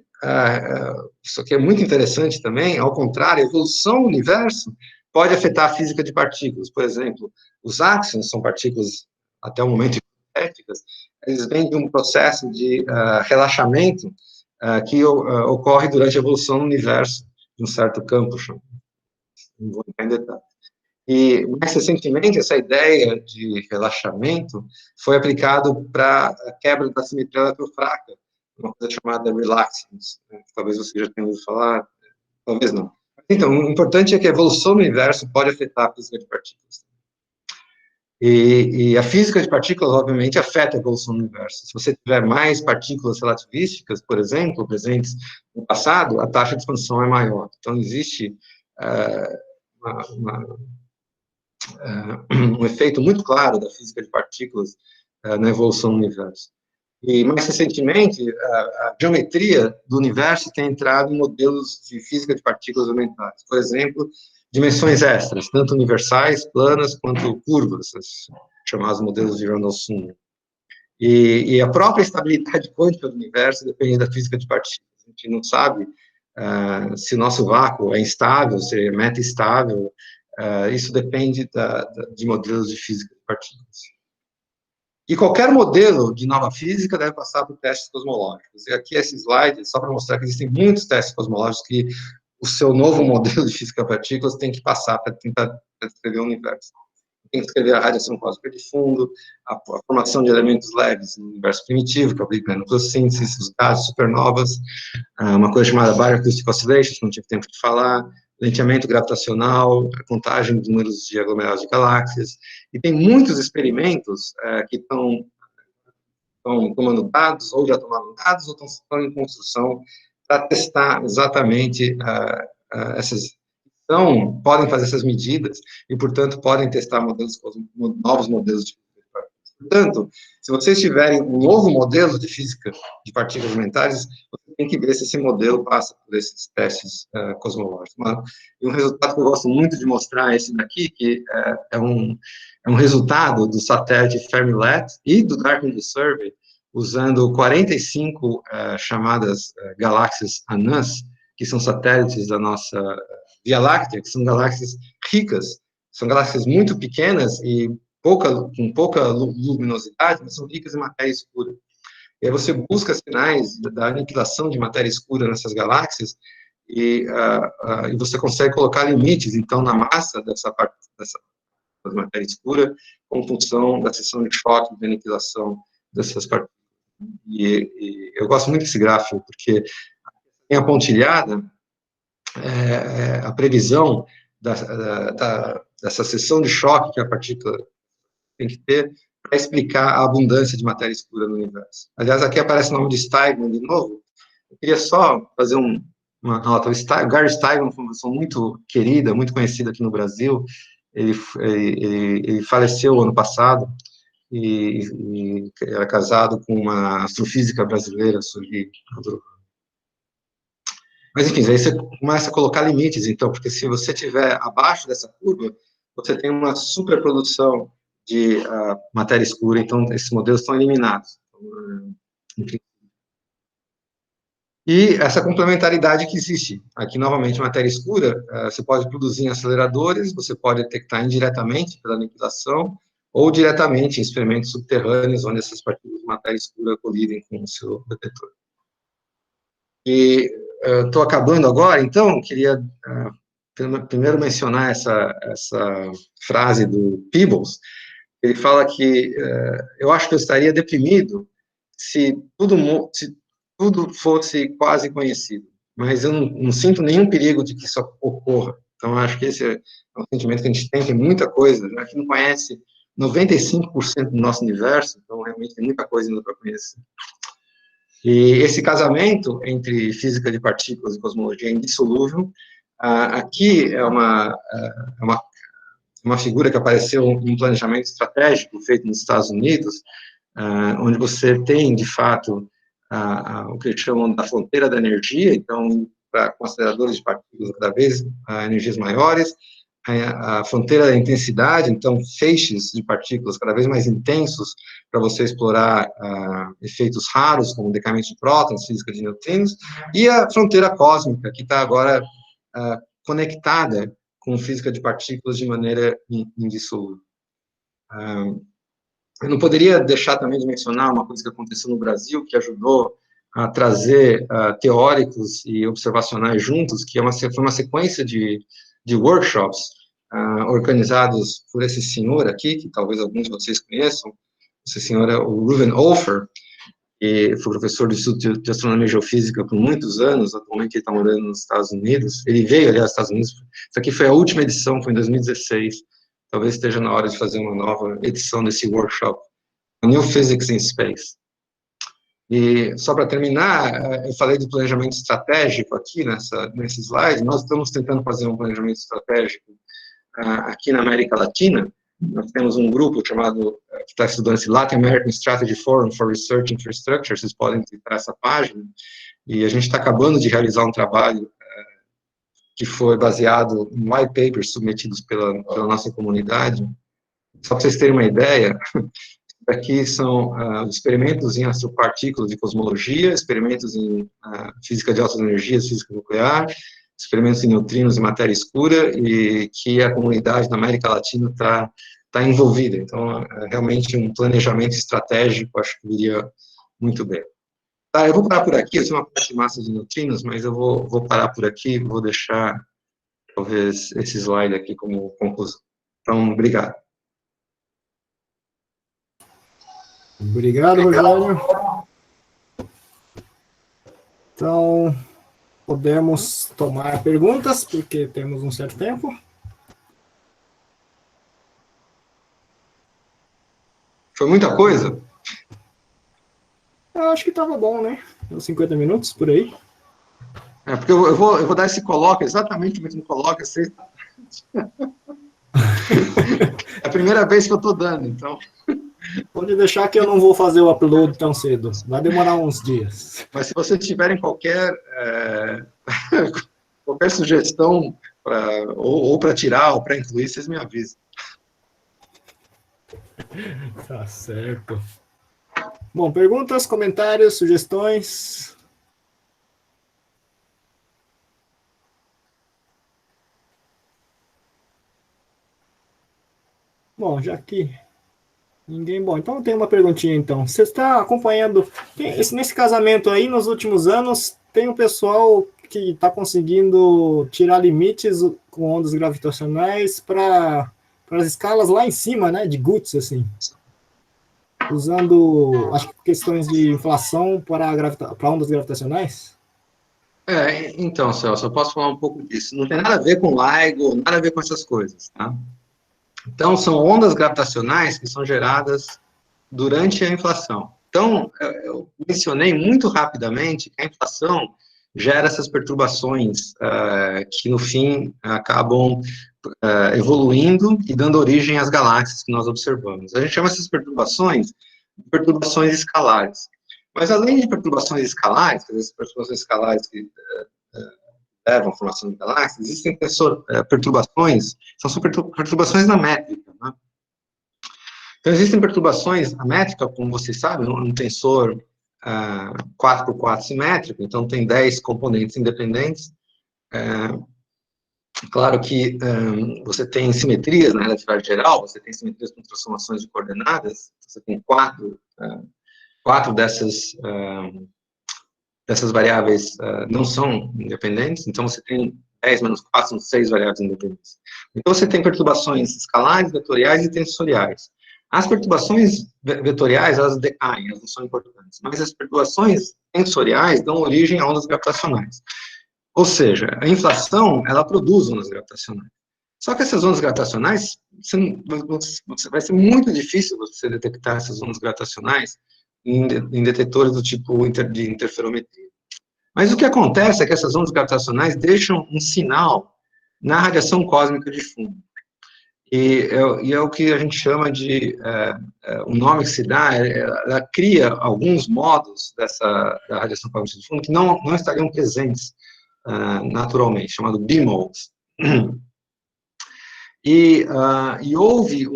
isso aqui é muito interessante também, ao contrário, a evolução do universo pode afetar a física de partículas. Por exemplo, os áxions são partículas, até o momento, hipotéticas, eles vêm de um processo de relaxamento que ocorre durante a evolução do universo, de um certo campo, não vou entrar em detalhe. E, mais recentemente, essa ideia de relaxamento foi aplicado para a quebra da simetria eletrofraca, uma coisa chamada relaxance, né, que talvez você já tenha ouvido falar, talvez não. Então, o importante é que a evolução do universo pode afetar a física de partículas. E a física de partículas, obviamente, afeta a evolução do universo. Se você tiver mais partículas relativísticas, por exemplo, presentes no passado, a taxa de expansão é maior. Então, existe um efeito muito claro da física de partículas na evolução do universo. E, mais recentemente, a geometria do universo tem entrado em modelos de física de partículas elementares. Por exemplo, dimensões extras, tanto universais, planas, quanto curvas, chamados modelos de Randall-Sumner. E a própria estabilidade quântica do universo depende da física de partículas. A gente não sabe se o nosso vácuo é instável, se é meta-estável. Isso depende de modelos de física de partículas. E qualquer modelo de nova física deve passar por testes cosmológicos. E aqui esse slide é só para mostrar que existem muitos testes cosmológicos que o seu novo modelo de física de partículas tem que passar para tentar descrever o universo. Tem que descrever a radiação cósmica de fundo, a formação de elementos leves no universo primitivo, que é o Big Bang nucleossíntese, os gases, supernovas, uma coisa chamada Bioacoustic Oscillations, que não tive tempo de falar, lenteamento gravitacional, a contagem dos números de aglomerados de galáxias, e tem muitos experimentos que estão estão tomando dados, ou já tomaram dados, ou estão em construção para testar exatamente essas. Então, podem fazer essas medidas e, portanto, podem testar novos modelos de física de partículas. Portanto, se vocês tiverem um novo modelo de física de partículas elementares, você tem que ver se esse modelo passa por esses testes cosmológicos. E um resultado que eu gosto muito de mostrar é esse daqui, que é um resultado do satélite Fermi-LET e do Dark Energy Survey, usando 45 chamadas galáxias anãs, que são satélites da nossa Via Láctea, que são galáxias ricas, são galáxias muito pequenas e com pouca luminosidade, mas são ricas em matéria escura. E aí você busca sinais da aniquilação de matéria escura nessas galáxias e você consegue colocar limites, então, na massa dessa matéria escura, com função da seção de choque de aniquilação dessas partículas. E eu gosto muito desse gráfico, porque em apontilhada, a previsão dessa seção de choque que a partícula tem que ter para explicar a abundância de matéria escura no universo. Aliás, aqui aparece o nome de Steigman de novo. Eu queria só fazer uma nota. O Gary Steigman foi uma pessoa muito querida, muito conhecida aqui no Brasil. Ele faleceu ano passado e era casado com uma astrofísica brasileira, Sueli. Mas, enfim, aí você começa a colocar limites, então, porque se você estiver abaixo dessa curva, você tem uma superprodução de matéria escura, então esses modelos estão eliminados. Enfim. E essa complementaridade que existe. Aqui, novamente, matéria escura, você pode produzir em aceleradores, você pode detectar indiretamente pela aniquilação, ou diretamente em experimentos subterrâneos, onde essas partículas de matéria escura colidem com o seu detetor. E estou acabando agora, então, queria primeiro mencionar essa frase do Peebles. Ele fala que eu acho que eu estaria deprimido se tudo fosse quase conhecido, mas eu não sinto nenhum perigo de que isso ocorra. Então, acho que esse é um sentimento que a gente tem muita coisa, a gente não conhece 95% do nosso universo, então realmente tem muita coisa ainda para conhecer. E esse casamento entre física de partículas e cosmologia é indissolúvel. Aqui é uma figura que apareceu em um planejamento estratégico feito nos Estados Unidos, onde você tem, de fato, o que eles chamam da fronteira da energia, então, para consideradores de partículas cada vez energias maiores, a fronteira da intensidade, então, feixes de partículas cada vez mais intensos para você explorar efeitos raros, como decaimento de prótons, física de neutrinos, e a fronteira cósmica, que está agora conectada com física de partículas de maneira indissolúvel. Eu não poderia deixar também de mencionar uma coisa que aconteceu no Brasil, que ajudou a trazer teóricos e observacionais juntos, que foi uma sequência de workshops organizados por esse senhor aqui, que talvez alguns de vocês conheçam. Esse senhor é o Reuven Ofer, que foi professor do Instituto de Astronomia e Geofísica por muitos anos, atualmente ele está morando nos Estados Unidos. Ele veio, aliás, aos Estados Unidos. Isso aqui foi a última edição, foi em 2016. Talvez esteja na hora de fazer uma nova edição desse workshop, New Physics in Space. E, só para terminar, eu falei de planejamento estratégico aqui nesse slide. Nós estamos tentando fazer um planejamento estratégico aqui na América Latina. Nós temos um grupo chamado, que está estudando esse Latin American Strategy Forum for Research Infrastructure, vocês podem visitar essa página, e a gente está acabando de realizar um trabalho que foi baseado em white papers submetidos pela nossa comunidade. Só para vocês terem uma ideia, aqui são experimentos em astropartículas de cosmologia, experimentos em física de altas energias, física nuclear, experimentos em neutrinos e matéria escura, e que a comunidade da América Latina está envolvida. Então, realmente, um planejamento estratégico, acho que viria muito bem. Tá, eu vou parar por aqui, eu tenho uma parte de massa de neutrinos, mas eu vou parar por aqui, vou deixar, talvez, esse slide aqui como conclusão. Então, obrigado. Obrigado, Rogério. Então, podemos tomar perguntas, porque temos um certo tempo. Foi muita coisa? Eu acho que estava bom, né? Uns 50 minutos, por aí. Porque eu vou dar esse coloca, exatamente o mesmo coloca, assim. É a primeira vez que eu estou dando, então. Pode deixar que eu não vou fazer o upload tão cedo. Vai demorar uns dias. Mas se vocês tiverem qualquer sugestão, ou para tirar, ou para incluir, vocês me avisam. Tá certo. Bom, perguntas, comentários, sugestões? Bom, já que ninguém. Bom, então tem uma perguntinha então. Você está acompanhando. Nesse casamento aí, nos últimos anos, tem um pessoal que está conseguindo tirar limites com ondas gravitacionais para as escalas lá em cima, né? De Guts, assim. Usando, acho que questões de inflação para ondas gravitacionais. Então, Celso, eu posso falar um pouco disso. Não tem nada a ver com LIGO, nada a ver com essas coisas, tá? Então, são ondas gravitacionais que são geradas durante a inflação. Então, eu mencionei muito rapidamente que a inflação gera essas perturbações que, no fim, acabam evoluindo e dando origem às galáxias que nós observamos. A gente chama essas perturbações de perturbações escalares. Mas, além de perturbações escalares, essas perturbações escalares que levam à formação de galáxias, existem perturbações, são perturbações na métrica, né? Então, existem perturbações, a métrica, como vocês sabem, um tensor 4x4 simétrico, então tem 10 componentes independentes. Claro que você tem simetrias na relatividade geral, você tem simetrias com transformações de coordenadas, você tem quatro dessas variáveis não são independentes, então você tem 10 menos 4 são 6 variáveis independentes. Então você tem perturbações escalares, vetoriais e tensoriais. As perturbações vetoriais, elas decaem, elas não são importantes, mas as perturbações tensoriais dão origem a ondas gravitacionais. Ou seja, a inflação, ela produz ondas gravitacionais. Só que essas ondas gravitacionais, vai ser muito difícil você detectar essas ondas gravitacionais em detetores do tipo de interferometria. Mas o que acontece é que essas ondas gravitacionais deixam um sinal na radiação cósmica de fundo. E é o que a gente chama de, o nome que se dá, ela cria alguns modos da radiação cósmica de fundo que não estariam presentes naturalmente, chamado B-modes. E houve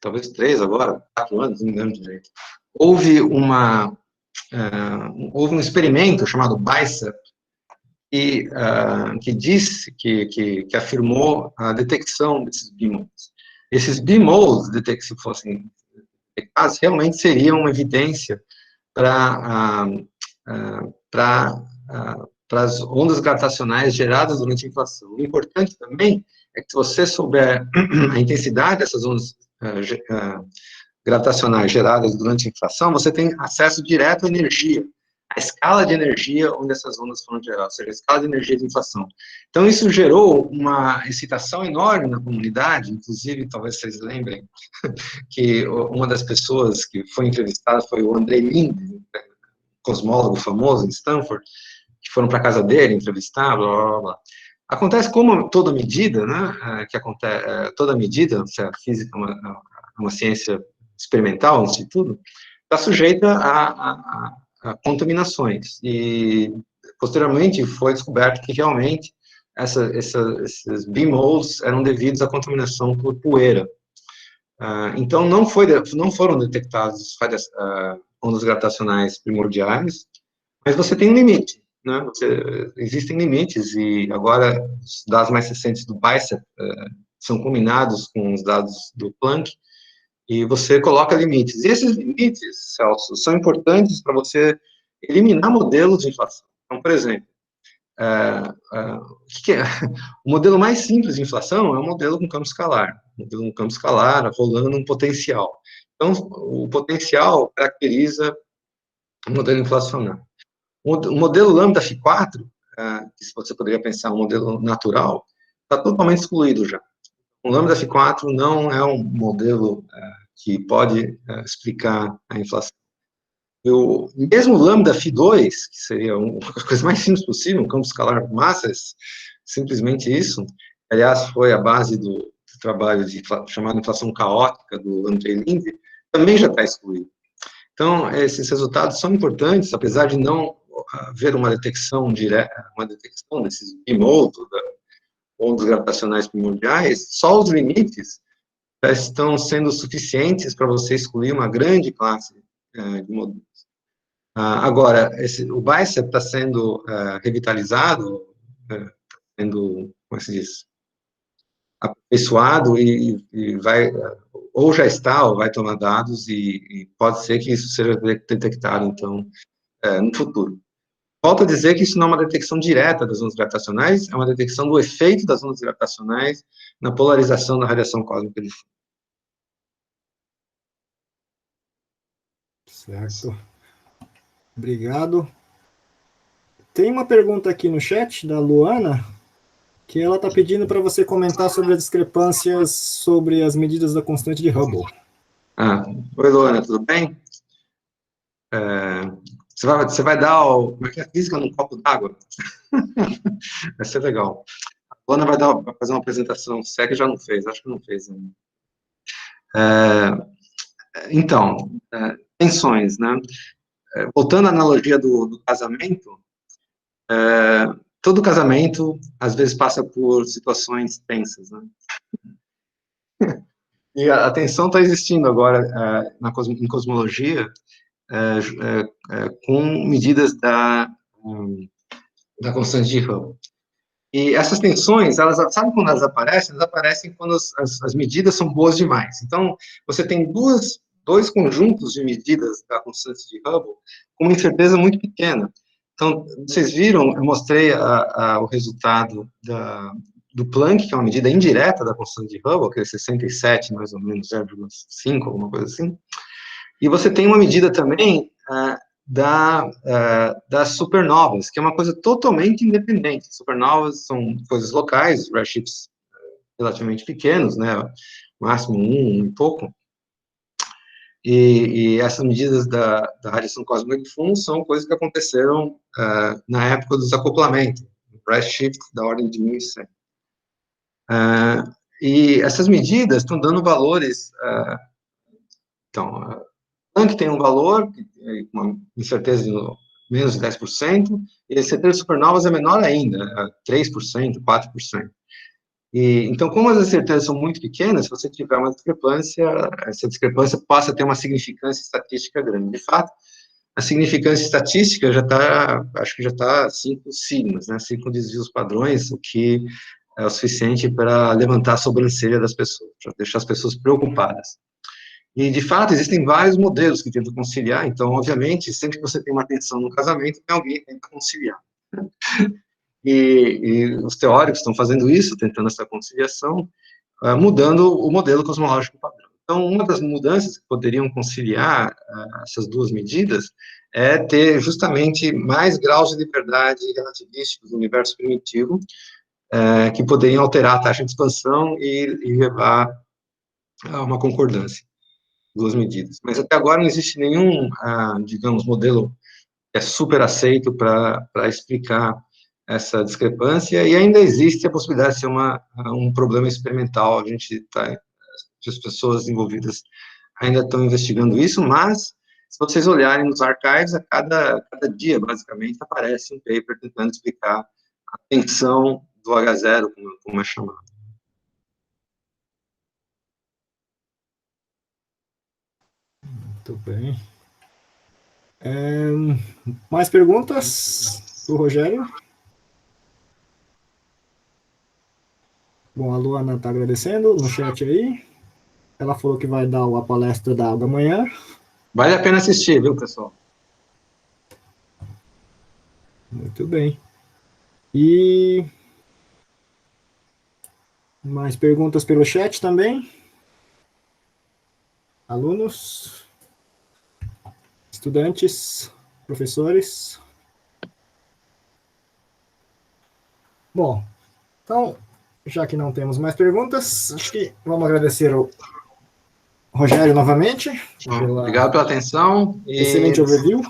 talvez 3 agora, 4 anos, não me lembro direito. Houve um experimento chamado BICEP, que disse, que afirmou a detecção desses B-modes. Esses B-modes, se fossem detectados, realmente seriam uma evidência para as ondas gravitacionais geradas durante a inflação. O importante também é que, se você souber a intensidade dessas ondas gravitacionais geradas durante a inflação, você tem acesso direto à energia, à escala de energia onde essas ondas foram geradas, ou seja, a escala de energia de inflação. Então, isso gerou uma excitação enorme na comunidade, inclusive, talvez vocês lembrem, que uma das pessoas que foi entrevistada foi o André Linde, cosmólogo famoso em Stanford, que foram para a casa dele entrevistar, blá, blá, blá. Acontece como toda medida, né, toda medida, se a física é uma ciência experimental, antes de tudo, está sujeita a contaminações. E, posteriormente, foi descoberto que, realmente, esses B-modes eram devidos à contaminação por poeira. Então, não foram detectadas ondas gravitacionais primordiais, mas você tem um limite, né? Existem limites, e agora os dados mais recentes do BICEP são combinados com os dados do Planck, e você coloca limites. E esses limites, Celso, são importantes para você eliminar modelos de inflação. Então, por exemplo, o modelo mais simples de inflação é um modelo com campo escalar. Um modelo com campo escalar rolando um potencial. Então, o potencial caracteriza o modelo inflacionário. O modelo lambda F4, que você poderia pensar um modelo natural, está totalmente excluído já. O lambda F4 não é um modelo que pode explicar a inflação. Mesmo o lambda Φ2, que seria a coisa mais simples possível, um campo escalar massas, simplesmente isso, aliás, foi a base do trabalho chamado inflação caótica, do Andrei Linde, também já está excluído. Então, esses resultados são importantes, apesar de não haver uma detecção direta, uma detecção desses bimodal, ondas gravitacionais primordiais, só os limites já estão sendo suficientes para você excluir uma grande classe de modelos. Agora, o BICEP está sendo revitalizado, sendo, como se diz, aperfeiçoado e vai, ou já está, ou vai tomar dados, e pode ser que isso seja detectado, então, no futuro. Volto a dizer que isso não é uma detecção direta das ondas gravitacionais, é uma detecção do efeito das ondas gravitacionais na polarização da radiação cósmica de fundo. Certo. Obrigado. Tem uma pergunta aqui no chat da Luana, que ela está pedindo para você comentar sobre as discrepâncias sobre as medidas da constante de Hubble. Oi, Luana, tudo bem? Você vai dar como é que é a física num copo d'água? Vai ser legal. A Luana vai fazer uma apresentação, se é que já não fez, acho que não fez ainda. Então, tensões, né? Voltando à analogia do casamento, todo casamento, às vezes, passa por situações tensas, né? E a tensão está existindo agora em cosmologia, com medidas da constante de Hubble. E essas tensões, sabe quando elas aparecem? Elas aparecem quando as medidas são boas demais. Então, você tem dois conjuntos de medidas da constante de Hubble com uma incerteza muito pequena. Então, vocês viram, eu mostrei o resultado do Planck, que é uma medida indireta da constante de Hubble, que é 67, mais ou menos, 0,5, alguma coisa assim. E você tem uma medida também das supernovas, que é uma coisa totalmente independente. Supernovas são coisas locais, redshifts relativamente pequenos, né, máximo um e pouco, e essas medidas da radiação cósmica de fundo são coisas que aconteceram na época do desacouplamento, redshift da ordem de 1100. E essas medidas estão dando valores, então, Planck tem um valor, uma incerteza de menos de 10%, e a incerteza de supernovas é menor ainda, 3%, 4%. Então, como as incertezas são muito pequenas, se você tiver uma discrepância, essa discrepância passa a ter uma significância estatística grande. De fato, a significância estatística acho que já está 5 sigmas, né, 5 desvios padrões, o que é o suficiente para levantar a sobrancelha das pessoas, para deixar as pessoas preocupadas. E, de fato, existem vários modelos que tentam conciliar, então, obviamente, sempre que você tem uma tensão no casamento, tem alguém que tenta conciliar. E os teóricos estão fazendo isso, tentando essa conciliação, mudando o modelo cosmológico padrão. Então, uma das mudanças que poderiam conciliar essas duas medidas é ter justamente mais graus de liberdade relativísticos do universo primitivo, que poderiam alterar a taxa de expansão e levar a uma concordância. Duas medidas. Mas até agora não existe nenhum, digamos, modelo que é super aceito para explicar essa discrepância, e ainda existe a possibilidade de ser um problema experimental. As pessoas envolvidas ainda estão investigando isso, mas se vocês olharem nos archives, a cada dia, basicamente, aparece um paper tentando explicar a tensão do H0, como é chamado. Muito bem. Mais perguntas do Rogério? Bom, a Luana está agradecendo no chat aí. Ela falou que vai dar a palestra da água amanhã. Vale a pena assistir, viu, pessoal? Muito bem. E mais perguntas pelo chat também? Alunos? Estudantes? Professores? Bom, então, já que não temos mais perguntas, acho que vamos agradecer ao Rogério, novamente. Obrigado pela atenção. Excelente overview.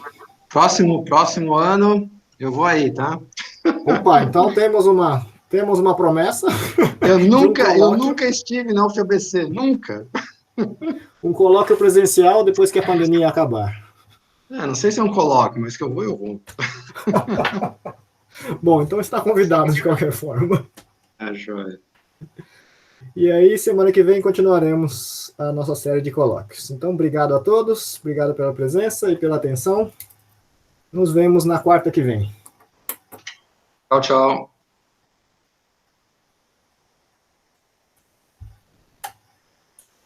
Próximo ano, eu vou aí, tá? Opa, então temos uma promessa. Eu nunca estive na UFABC, nunca. Um colóquio presencial depois que a pandemia acabar. Não sei se é um colóquio, mas que eu vou. Bom, então está convidado de qualquer forma. Joia. E aí, semana que vem, continuaremos a nossa série de colóquios. Então, obrigado a todos, obrigado pela presença e pela atenção. Nos vemos na quarta que vem. Tchau, tchau.